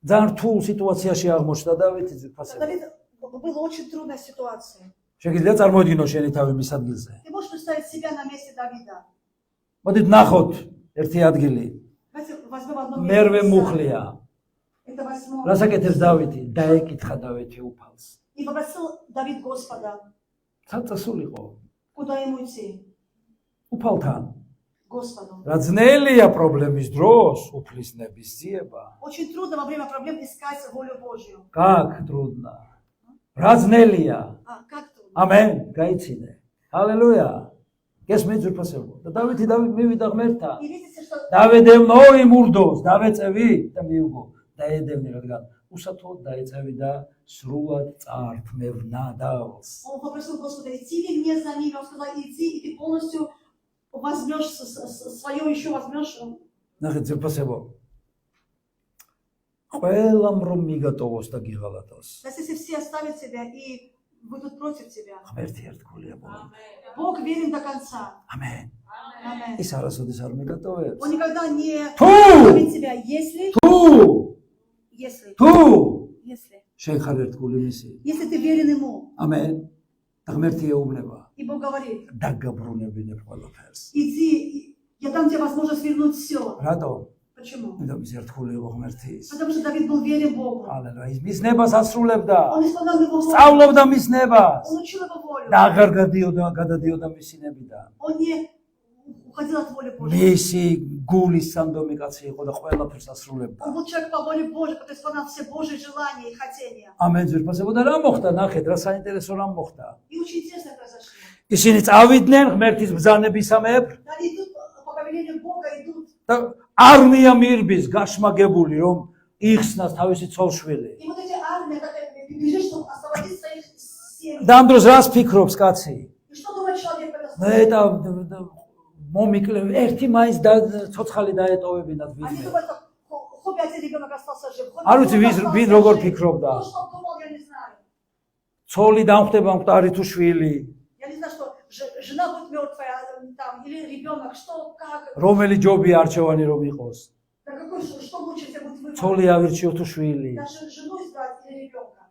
[SPEAKER 1] ძალიან რთულ სიტუაციაში აღმოჩნდა დავითი ძირფასად.
[SPEAKER 2] Давид была очень трудная ситуация.
[SPEAKER 1] შეგიძლია წარმოიდგინო შენი თავი მის ადგილზე.
[SPEAKER 2] Ты можешь представить себя на месте Давида?
[SPEAKER 1] მოდით ნახოთ ერთი ადგილი.
[SPEAKER 2] Давайте возьмем одно
[SPEAKER 1] მერვე
[SPEAKER 2] место.
[SPEAKER 1] მუხლია.
[SPEAKER 2] Это 8.
[SPEAKER 1] რას აკეთებს დავითი? დაეკითხა დავითი უფალს.
[SPEAKER 2] И попросил Давид Господа,
[SPEAKER 1] ცალ წასულიყო
[SPEAKER 2] куда ему идти?
[SPEAKER 1] უფალთან.
[SPEAKER 2] Господу.
[SPEAKER 1] რა ძნელია პრობლემის დროს უფლის ნების ძიება.
[SPEAKER 2] Очень трудно во время проблем искать волю Божью.
[SPEAKER 1] Как трудно. რა ძნელია.
[SPEAKER 2] Как трудно?
[SPEAKER 1] ამენ, გაიცინე. ჰალელუია. გესმით ძვირფასებო. და დავითი მივიდა ღმერთთან.
[SPEAKER 2] И видите, что
[SPEAKER 1] დავედემნო იმურდოს, დავეწევი და მიუგო. დაედემნი რადგან უსათოდ დაეწევი და სრულად წართმევნა დავს.
[SPEAKER 2] он попросил Господа, идти ли мне за ними? Он сказал, иди, и ты полностью возьмешь свое, еще возьмешь.
[SPEAKER 1] ნახეთ ძვირფასებო. ყველამ რომ მიგატოვოს და გიღალატოს.
[SPEAKER 2] Если все оставят тебя и будут против тебя.
[SPEAKER 1] ღმერთი ერთგულია ბოლომდე.
[SPEAKER 2] Бог верен до конца.
[SPEAKER 1] ამენ.
[SPEAKER 2] Аминь.
[SPEAKER 1] ის არასოდეს არ მიგატოვებს.
[SPEAKER 2] Он никогда не
[SPEAKER 1] Фу!
[SPEAKER 2] оставит тебя, если
[SPEAKER 1] თუ შენ ხარ ერთგული მისი.
[SPEAKER 2] если ты верен ему.
[SPEAKER 1] ამენ. და ღმერთი ეუბნება.
[SPEAKER 2] И Бог говорит,
[SPEAKER 1] დაგაბრუნებინებ ყველაფერს.
[SPEAKER 2] иди, я дам тебе возможность вернуть все.
[SPEAKER 1] რატო?
[SPEAKER 2] Почему?
[SPEAKER 1] იმიტომ ის ერთგული იყო ღმერთი ის.
[SPEAKER 2] Потому что Давид был верен Богу.
[SPEAKER 1] ჰალელუია. ის მის ნებას ასრულებდა.
[SPEAKER 2] Он исполнял его волю.
[SPEAKER 1] სწავლობდა მის ნებას.
[SPEAKER 2] Он учил его волю.
[SPEAKER 1] და აღარ გადადიოდა მისი ნებიდან.
[SPEAKER 2] Он не уходил от воли Божьей.
[SPEAKER 1] მისი გულის სანდომი კაცი იყო და ყველაფერს ასრულებდა.
[SPEAKER 2] Он был человек по воле Божьей, который исполнял все Божьи желания и хотения.
[SPEAKER 1] ამენ ძვირფასებო და რა მოხდა? ნახეთ, რა საინტერესო რამ მოხდა.
[SPEAKER 2] И очень интересно произошло.
[SPEAKER 1] ისინი წავიდნენ ღმერთის ბრძანებისამებრ
[SPEAKER 2] Они идут по повелению Бога, идут.
[SPEAKER 1] და არმია მირბის გაშმაგებული რომ იხსნას თავისი ცოლშვილი.
[SPEAKER 2] И вот эти армии, которые бежит, чтобы освободить своих семей.
[SPEAKER 1] და ამ დროს რას ფიქრობს კაცი?
[SPEAKER 2] И что думает человек в этом
[SPEAKER 1] მე
[SPEAKER 2] случае?
[SPEAKER 1] და მომიკლე ერთი მაინც და ცოცხალი დაეტოვებინათ
[SPEAKER 2] Они
[SPEAKER 1] ვინმე.
[SPEAKER 2] думают, хоть один ребенок остался жив. хоть
[SPEAKER 1] არ
[SPEAKER 2] один
[SPEAKER 1] ვიცი
[SPEAKER 2] остался
[SPEAKER 1] ვინ როგორ
[SPEAKER 2] жив.
[SPEAKER 1] ფიქრობდა.
[SPEAKER 2] Кто что думал, я не знаю.
[SPEAKER 1] ცოლი დამხვდება მკვდარი თუ შვილი,
[SPEAKER 2] Я не знаю, что жена будет мертвая там, или ребенок, что, как.
[SPEAKER 1] რომელი ჯობი არჩევანი რომ იყოს.
[SPEAKER 2] Да какой, что лучше тебе будет выбрать?
[SPEAKER 1] ცოლი ავირჩიო თუ შვილი.
[SPEAKER 2] Даже жену избрать или ребенка?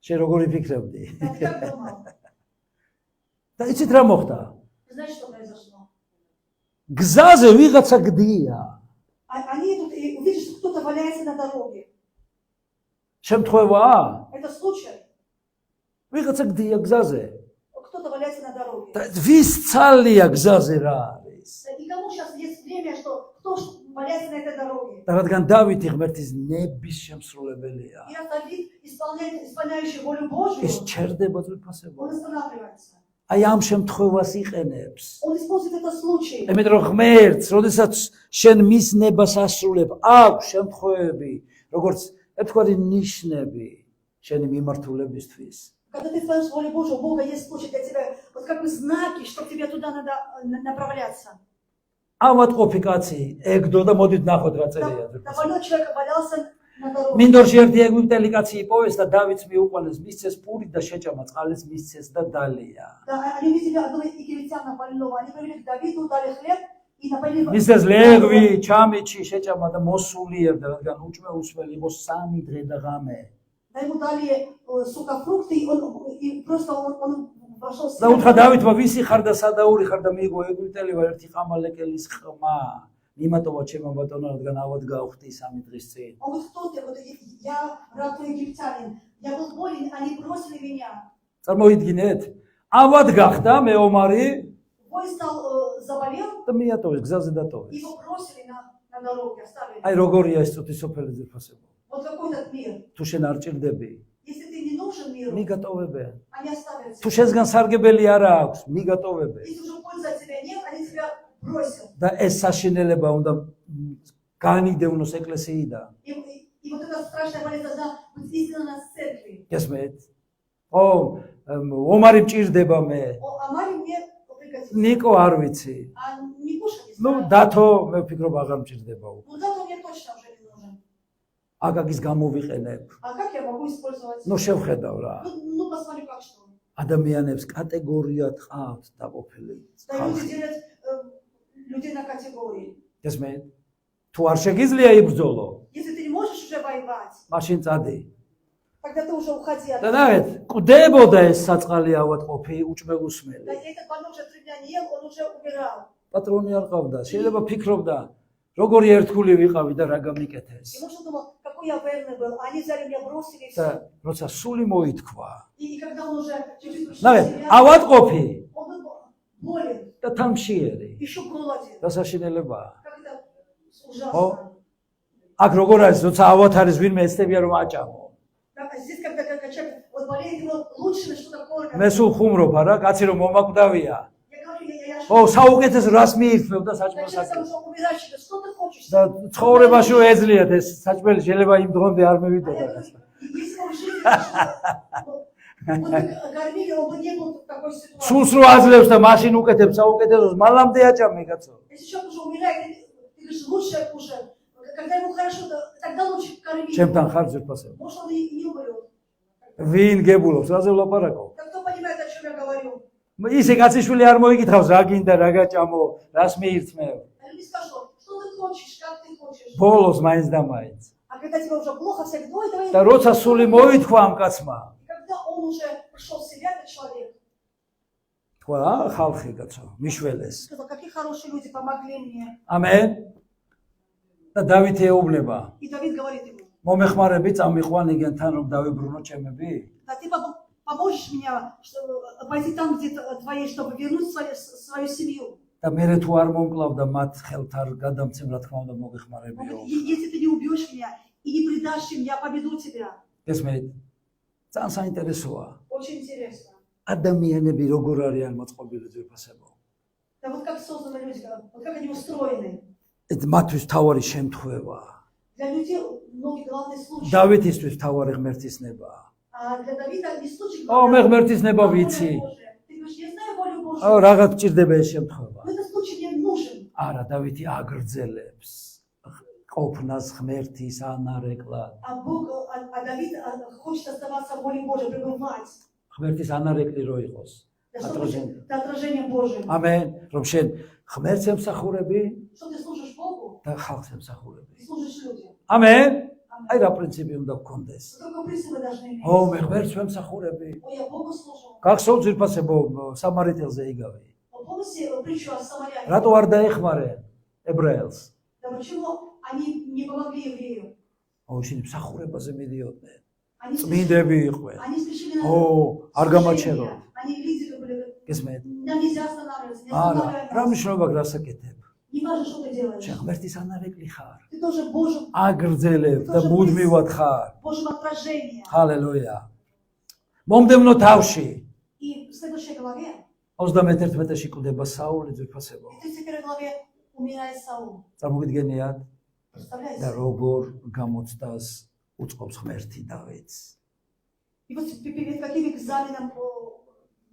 [SPEAKER 1] შენ როგორი фიქრებდი?
[SPEAKER 2] Да ты как думал?
[SPEAKER 1] და იცით რა მოხდა?
[SPEAKER 2] Знаешь, что произошло?
[SPEAKER 1] გზაზე ვიღაცა გდია.
[SPEAKER 2] Они идут и увидят, что кто-то валяется на дороге.
[SPEAKER 1] შემთხვევაა?
[SPEAKER 2] Это случай.
[SPEAKER 1] ვიღაცა გდია გზაზე.
[SPEAKER 2] Кто-то валяется на дороге.
[SPEAKER 1] და ვის ცალია გზაზე რა არის?
[SPEAKER 2] И кому сейчас есть время, что кто валяется на этой дороге?
[SPEAKER 1] და რადგან დავითი ღმერთის ნების შემსრულებელია.
[SPEAKER 2] И раз Давид, исполняющий волю Божью,
[SPEAKER 1] ეს ჩერდება ძვირფასებო.
[SPEAKER 2] он останавливается.
[SPEAKER 1] აი ამ შემთხვევას იყენებს.
[SPEAKER 2] Он использует этот случай.
[SPEAKER 1] იმიტომ რომ ღმერთს, როდესაც შენ მის ნებას ასრულებ, აქვს შემთხვევები, როგორც ერთგვარი ნიშნები შენი მიმართულებისთვის.
[SPEAKER 2] Когда ты исполняешь волю Божью, у Бога есть случай для тебя, вот как бы знаки, что тебе туда надо направляться.
[SPEAKER 1] ამათ ყოფი კაცი ეგდო და მოდით ნახოთ რა წერია.
[SPEAKER 2] Да больной человек валялся на дороге.
[SPEAKER 1] მინდორში ერთი ეგვიპტელი კაცი იპოვეს და დავითს მიუყვანეს, მისცეს პური და შეჭამა, წყალიც მისცეს და დალია.
[SPEAKER 2] Да, они видели одного египтянина больного, они привели к Давиду, дали хлеб и напоили его.
[SPEAKER 1] მისცეს ლეღვი, ჩამიჩი, შეჭამა და მოსულიერდა, რადგან უჭმეუსველი იყო 3 დღე და ღამე.
[SPEAKER 2] Да ему дали сухофрукты, и просто он вошел в
[SPEAKER 1] და უთხრა დავითმა, ვისი ხარ და სადაური ხარ და მიიგო ეგვიპტელი ვარ ერთი ხამალეკელის ხმა. იმატოვა ჩემო ბატონო, რადგან ავად გავხდი 3 დღის წინ.
[SPEAKER 2] Он говорит, кто ты? Вот я раб твой египтянин. Я был болен, они бросили меня.
[SPEAKER 1] წარმოიდგინეთ, ავად გახდა მეომარი
[SPEAKER 2] Бой заболел,
[SPEAKER 1] და მიატოვეს გზაზე დატოვეს.
[SPEAKER 2] его бросили на дороге, оставили.
[SPEAKER 1] აი როგორია ეს წუთი სოფელი ძირფასება.
[SPEAKER 2] Вот какой этот мир.
[SPEAKER 1] თუ შენ არ ჭირდები,
[SPEAKER 2] Если ты не нужен миру,
[SPEAKER 1] მიგატოვებენ.
[SPEAKER 2] они оставят
[SPEAKER 1] თუ
[SPEAKER 2] тебя.
[SPEAKER 1] შენსგან სარგებელი არ აქვს, მიგატოვებენ.
[SPEAKER 2] Если уже пользы от тебя нет, они тебя бросят.
[SPEAKER 1] და ეს საშინელება უნდა განიდევნოს ეკლესიიდან.
[SPEAKER 2] И вот эта страшная болезнь должна быть изгнана с церкви.
[SPEAKER 1] გესმით? ო ომარი მჭირდება მე.
[SPEAKER 2] А Маре мне пригодится.
[SPEAKER 1] ნიკო არ ვიცი.
[SPEAKER 2] А Никуша не
[SPEAKER 1] ну
[SPEAKER 2] знаю.
[SPEAKER 1] დათო მე ვფიქრობ აღარ მჭირდება.
[SPEAKER 2] Ну зато мне точно уже не нужен.
[SPEAKER 1] აკაკის გამოვიყენებ.
[SPEAKER 2] А как я могу использовать?
[SPEAKER 1] ну შევხედავ რა.
[SPEAKER 2] Ну посмотри, как что.
[SPEAKER 1] ადამიანებს კატეგორიად ყავთ დაყოფილი.
[SPEAKER 2] Да, люди делят людей на категории.
[SPEAKER 1] გესმით? თუ არ შეგიძლია იბრძოლო,
[SPEAKER 2] Если ты не можешь уже воевать,
[SPEAKER 1] მაშინ წადი.
[SPEAKER 2] тогда ты уже уходи от
[SPEAKER 1] და ნახეთ, კვდებოდა ეს საწყალი ავადყოფი
[SPEAKER 2] Да,
[SPEAKER 1] უჭმეგუსმელი.
[SPEAKER 2] и этот больной уже 3 дня не ел, он уже умирал.
[SPEAKER 1] პატრონი არ ყავდა. შეიძლება ფიქრობდა, როგორი ერთგული ვიყავი და რა გამიკეთეს.
[SPEAKER 2] И может думал, какой я верный был, а они взяли меня, бросили и
[SPEAKER 1] და
[SPEAKER 2] все.
[SPEAKER 1] როცა сული მოითქვა.
[SPEAKER 2] И когда он уже чуть-чуть пришел в
[SPEAKER 1] ნახეთ,
[SPEAKER 2] себя,
[SPEAKER 1] ავადყოფი
[SPEAKER 2] он был болен,
[SPEAKER 1] და თამშიერი.
[SPEAKER 2] еще голоден.
[SPEAKER 1] დასაშინელებაა.
[SPEAKER 2] Как это
[SPEAKER 1] О.
[SPEAKER 2] ужасно.
[SPEAKER 1] აქ როგორ არის, როცა ავად არის ვინმე ეცდებია რომ აჭამო.
[SPEAKER 2] Да, а здесь, когда человек вот болеет, его лучше на что-то кормят.
[SPEAKER 1] მე სულ ხუმრობ არა, კაცი რომ მომაკვდავია.
[SPEAKER 2] Я говорю, я
[SPEAKER 1] ო, საუკეთეს რას მიირთმევ და საჭმელს
[SPEAKER 2] человек
[SPEAKER 1] აკეთებ.
[SPEAKER 2] уже умирающий, что ты хочешь?
[SPEAKER 1] და ცხოვრებაში ეძლიათ ეს საჭმელი შეიძლება იმ დღემდე არ
[SPEAKER 2] А я
[SPEAKER 1] მევიდოდა.
[SPEAKER 2] говорю, если он в жизни, вот бы кормили, он бы не был в такой ситуации.
[SPEAKER 1] სულს რო აძლევს და მაშინ უკეთებს საუკეთესოს, მალამდე აჭამე კაცო.
[SPEAKER 2] Если человек уже умирает, ты говоришь, лучше уже. Когда ему хорошо, тогда лучше кормить.
[SPEAKER 1] ჩემთან ხარ ძვირფასება.
[SPEAKER 2] Может, он и не умрет.
[SPEAKER 1] ვინ გებულობს, რაზე ვლაპარაკობ?
[SPEAKER 2] Так кто понимает, о чем я говорю?
[SPEAKER 1] ისე კაციშვილი არ მოიგითავს, რა გინდა, რა გაჭამო, რას მიირთმევ.
[SPEAKER 2] Я не скажу, что ты хочешь, как ты хочешь.
[SPEAKER 1] ბოლოს მაინც და маინც.
[SPEAKER 2] А когда тебе уже плохо, все говорят, ой, давай.
[SPEAKER 1] და როცა სული მოითქვა ამ კაცმა,
[SPEAKER 2] И когда он уже пришел в себя, этот человек,
[SPEAKER 1] თქვა, ხალხი კაცო, მიშველეს.
[SPEAKER 2] сказал, какие хорошие люди помогли мне.
[SPEAKER 1] ამენ. და დავით ეუბნება.
[SPEAKER 2] И Давид говорит ему,
[SPEAKER 1] მომეხმარები წამიყვან იგენთან რომ დავიბრუნო ჩემები?
[SPEAKER 2] да ты поможешь меня пойти там, где твоей, чтобы вернуть свою семью.
[SPEAKER 1] და მე თუ არ მომკლავდა მათ ხელთ არ გადამცემ რა თქმა უნდა
[SPEAKER 2] Он
[SPEAKER 1] მოგეხმარებიო.
[SPEAKER 2] говорит, если ты не убьешь меня и не предашь им, я поведу тебя.
[SPEAKER 1] ესმით? ძალიან საინტერესოა.
[SPEAKER 2] Очень интересно.
[SPEAKER 1] ადამიანები როგორ არიან მოწყობილი ძვირფასებო.
[SPEAKER 2] Да вот как созданы люди, вот как они устроены.
[SPEAKER 1] მათთვის თავარი შემთხვევა.
[SPEAKER 2] Для людей многие главные случаи.
[SPEAKER 1] დავითისთვის თავარი ღმერთისნებაა.
[SPEAKER 2] А для Давида не случай
[SPEAKER 1] ო მე
[SPEAKER 2] главный,
[SPEAKER 1] ღმერთისნება
[SPEAKER 2] а воля
[SPEAKER 1] ვიცი.
[SPEAKER 2] Божия. Ты говоришь, я знаю волю
[SPEAKER 1] ო
[SPEAKER 2] Божию,
[SPEAKER 1] რაღაც ჭირდება ეს შემთხვევა.
[SPEAKER 2] но этот случай мне нужен.
[SPEAKER 1] არა, დავითი აგრძელებს ყოფნას ღმერთის ანარეკლად.
[SPEAKER 2] А Давид хочет оставаться в воле Божией, пребывать.
[SPEAKER 1] ღმერთის ანარეკლი რო იყოს.
[SPEAKER 2] Да что
[SPEAKER 1] Отражение.
[SPEAKER 2] ты отражением Божьим.
[SPEAKER 1] ამენ, რომ შენ ღმერთს ემსახურები
[SPEAKER 2] Что ты служишь Богу,
[SPEAKER 1] და ხალხს ემსახურები.
[SPEAKER 2] ты служишь людям.
[SPEAKER 1] ამენ.
[SPEAKER 2] Аминь.
[SPEAKER 1] აი რა პრინციპი უნდა გქონდეს.
[SPEAKER 2] Вот какой принцип мы должны иметь?
[SPEAKER 1] ო მე ღმერთს ვემსახურები.
[SPEAKER 2] Ой, я Богу служу.
[SPEAKER 1] გახსოვთ ძირფასებო სამარიტელზე იგავი.
[SPEAKER 2] Вы помните притчу о Самаряне?
[SPEAKER 1] რატო არ დაეხმარენ ებრაელს?
[SPEAKER 2] Да почему они не помогли еврею?
[SPEAKER 1] ო შენ მსახურებაზე მიდიოდნენ.
[SPEAKER 2] Они
[SPEAKER 1] წმინდები იყვნენ.
[SPEAKER 2] Они спешили на
[SPEAKER 1] ო არ გამაჩერო.
[SPEAKER 2] служение. Они лидеры были.
[SPEAKER 1] გესმენთ?
[SPEAKER 2] Нам нельзя останавливаться, не
[SPEAKER 1] არა,
[SPEAKER 2] останавливай
[SPEAKER 1] რა
[SPEAKER 2] нас.
[SPEAKER 1] მნიშვნელობა გასაკეთებ?
[SPEAKER 2] Не важно, что ты делаешь.
[SPEAKER 1] შენ ღმერთის ანარეკლი ხარ.
[SPEAKER 2] Ты тоже Божьим,
[SPEAKER 1] აგრძელებ და მუდმივად ხარ.
[SPEAKER 2] Божьим отражением.
[SPEAKER 1] ჰალელუია. მომდევნო თავში
[SPEAKER 2] И в следующей главе,
[SPEAKER 1] 31-ში კვდება საული ძვირფასებო.
[SPEAKER 2] в 31 главе умирает Саул.
[SPEAKER 1] წარმოგიდგენიათ და
[SPEAKER 2] Представляете?
[SPEAKER 1] როგორ გამოცდას უწყობს ღმერთი დავითს.
[SPEAKER 2] И вот перед каким экзаменом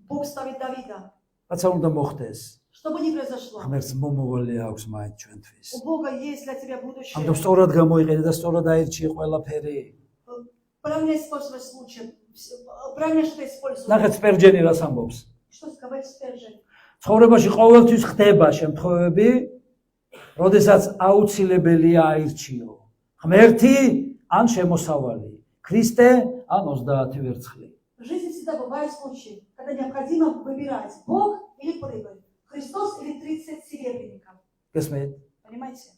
[SPEAKER 2] Бог ставит Давида.
[SPEAKER 1] რაცა უნდა მოხდეს?
[SPEAKER 2] Что бы ни произошло,
[SPEAKER 1] ღმერთს მომავალი აქვს მაინც ჩვენთვის.
[SPEAKER 2] у Бога есть для тебя будущее.
[SPEAKER 1] ამიტომ სწორად გამოიყენე და სწორად აირჩიე ყველაფერი.
[SPEAKER 2] Правильно использовать случай. Правильно что-то использовать.
[SPEAKER 1] ნახეთ სპერჯენი რას ამბობს?
[SPEAKER 2] Что сказать Спержи?
[SPEAKER 1] ცხოვრებაში ყოველთვის ხდება შემთხვევები, როდესაც აუცილებელია აირჩიო. ღმერთი ან შემოსავალი, ქრისტე ან 30 ვერცხლი.
[SPEAKER 2] В жизни всегда бывают случаи, когда необходимо выбирать Бог или прибыль, Христос или 30 серебряников.
[SPEAKER 1] გესმით?
[SPEAKER 2] Понимаете?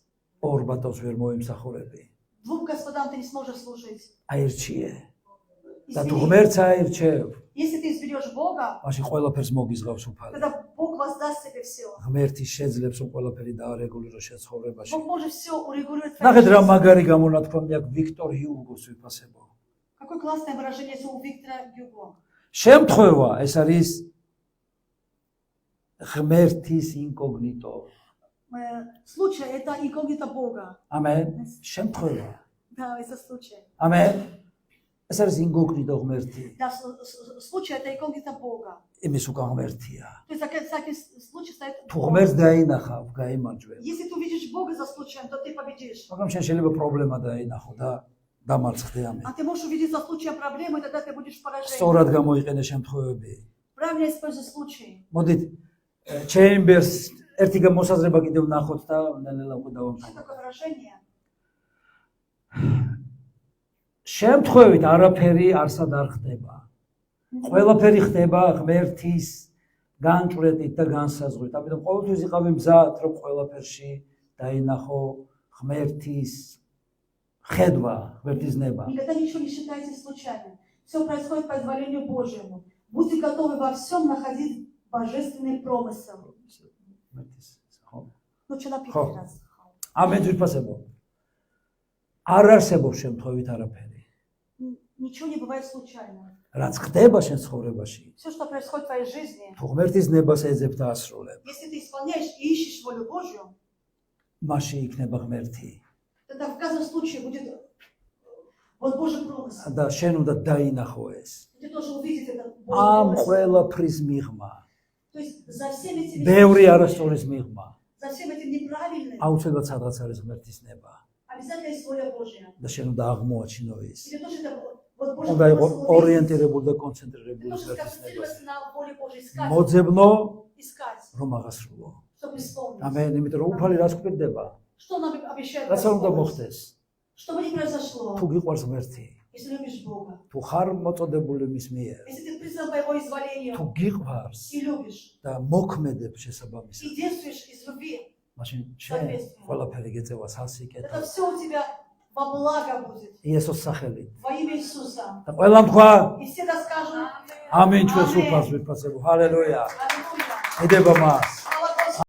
[SPEAKER 1] ორ ბატონს ვერ მოიმსახურები.
[SPEAKER 2] Двум господам ты не сможешь служить.
[SPEAKER 1] აირჩიე. და თუ
[SPEAKER 2] Извини.
[SPEAKER 1] ღმერთს აირჩევ,
[SPEAKER 2] Если ты изберешь Бога,
[SPEAKER 1] მაშინ ყველაფერს მოგიზღავს უფალი.
[SPEAKER 2] тогда Бог воздаст тебе все.
[SPEAKER 1] ღმერთი შეძლებს რომ ყველაფერი დაარეგულიროს შენ ცხოვრებაში.
[SPEAKER 2] Бог может все урегулировать. в твоей
[SPEAKER 1] ნახეთ რა
[SPEAKER 2] жизни.
[SPEAKER 1] მაგარი გამონათქვამი აქვს ვიქტორ ჰიუგოს ვიფასებო.
[SPEAKER 2] Какое классное выражение у Виктора Гюго.
[SPEAKER 1] შემთხვევა ეს არის ღმერთის ინკოგნიტო.
[SPEAKER 2] случай это инкогнито Бога.
[SPEAKER 1] ამენ. შემთხვევა.
[SPEAKER 2] Да, это случай.
[SPEAKER 1] ამენ. ეს არის ინკოგნიტო ღმერთი.
[SPEAKER 2] Да, случай это инкогнито Бога.
[SPEAKER 1] იმის უკან ღმერთია.
[SPEAKER 2] То есть всякий случай стоит.
[SPEAKER 1] თუ ღმერთს დაინახავ, გაიმარჯვებ.
[SPEAKER 2] Если ты увидишь Бога за случаем, то ты победишь.
[SPEAKER 1] მაგრამ შენ შეიძლება პრობლემა დაინახო და დამარცხდე ამით.
[SPEAKER 2] А ты можешь увидеть за случаем проблему, и тогда ты будешь в поражении.
[SPEAKER 1] სწორად გამოიყენე შემთხვევები.
[SPEAKER 2] Правильно используй случай.
[SPEAKER 1] მოდით ჩემბერს ერთი მოსაზრება კიდევ ვნახოთ და ნელ-ნელა უკვე
[SPEAKER 2] Что
[SPEAKER 1] დავამთავრებთ.
[SPEAKER 2] такое выражение?
[SPEAKER 1] შემთხვევით არაფერი არსად არ ხდება. ყველაფერი ხდება ღმერთის განჭვრეტით და განსაზღვრით. ამიტომ ყოველთვის იყავი მზად, რომ ყველაფერში დაინახო ღმერთის ხედვა, ღმერთის ნება.
[SPEAKER 2] Никогда ничего не считайте случайным. Все происходит по изволению Божьему. Будьте готовы во всем находить божественный промысел. Ну, что на
[SPEAKER 1] ხო.
[SPEAKER 2] первый раз?
[SPEAKER 1] ამენ ძვირფასებო. არ არსებობს შემთხვევით არაფერი.
[SPEAKER 2] Ничего не бывает случайно.
[SPEAKER 1] რაც ხდება შენ ცხოვრებაში,
[SPEAKER 2] Все, что происходит в твоей жизни,
[SPEAKER 1] თუ ღმერთის ნებას ეძებ და ასრულებ,
[SPEAKER 2] если ты исполняешь и ищешь волю Божью,
[SPEAKER 1] მასში იქნება ღმერთი.
[SPEAKER 2] тогда в каждом случае будет вот Божий промысел.
[SPEAKER 1] და შენ უნდა დაინახო ეს.
[SPEAKER 2] Ты должен увидеть этот Божий
[SPEAKER 1] ამ
[SPEAKER 2] промысел.
[SPEAKER 1] ყველაფრის მიღმა,
[SPEAKER 2] То есть за всеми этими
[SPEAKER 1] ბევრი
[SPEAKER 2] случаями,
[SPEAKER 1] არასწორის მიღმა,
[SPEAKER 2] за всем этим неправильным,
[SPEAKER 1] აუცილებლად სადღაც არის ღმერთის ნება
[SPEAKER 2] обязательно есть воля Божья.
[SPEAKER 1] და შენ უნდა აღმოაჩინო ის.
[SPEAKER 2] И ты должен это вот Божий
[SPEAKER 1] უნდა იყო
[SPEAKER 2] промысел увидеть.
[SPEAKER 1] ორიენტირებული და
[SPEAKER 2] Ты
[SPEAKER 1] კონცენტრირებული
[SPEAKER 2] должен
[SPEAKER 1] ღმერთის ნებაზე.
[SPEAKER 2] сконцентрироваться на воле Божьей, искать,
[SPEAKER 1] მოძებნო
[SPEAKER 2] искать,
[SPEAKER 1] რომ აღასრულო.
[SPEAKER 2] чтобы исполнить.
[SPEAKER 1] ამენ, იმიტომ რომ უფალი რას გვერდება?
[SPEAKER 2] Что нам обещает
[SPEAKER 1] რაც არ უნდა
[SPEAKER 2] Господь?
[SPEAKER 1] მოხდეს?
[SPEAKER 2] Что бы ни произошло,
[SPEAKER 1] თუ გიყვარს ღმერთი,
[SPEAKER 2] если любишь Бога,
[SPEAKER 1] თუ ხარ მოწოდებული მის მიერ,
[SPEAKER 2] если ты призван по Его изволению
[SPEAKER 1] თუ გიყვარს
[SPEAKER 2] и любишь,
[SPEAKER 1] და მოქმედებ შესაბამისად,
[SPEAKER 2] и действуешь из любви,
[SPEAKER 1] მაშინ შენ ყველაფერი გეწევა სასიკეთო.
[SPEAKER 2] это все у тебя во благо будет.
[SPEAKER 1] იესოს სახელით.
[SPEAKER 2] Во имя Иисуса.
[SPEAKER 1] და ყველა თქვა
[SPEAKER 2] И все расскажут.
[SPEAKER 1] ამენ ჩვენს
[SPEAKER 2] Ამენ.
[SPEAKER 1] უფალს ვიფასებო. ჰალელუია.
[SPEAKER 2] Аллилуйя.
[SPEAKER 1] ედება მას.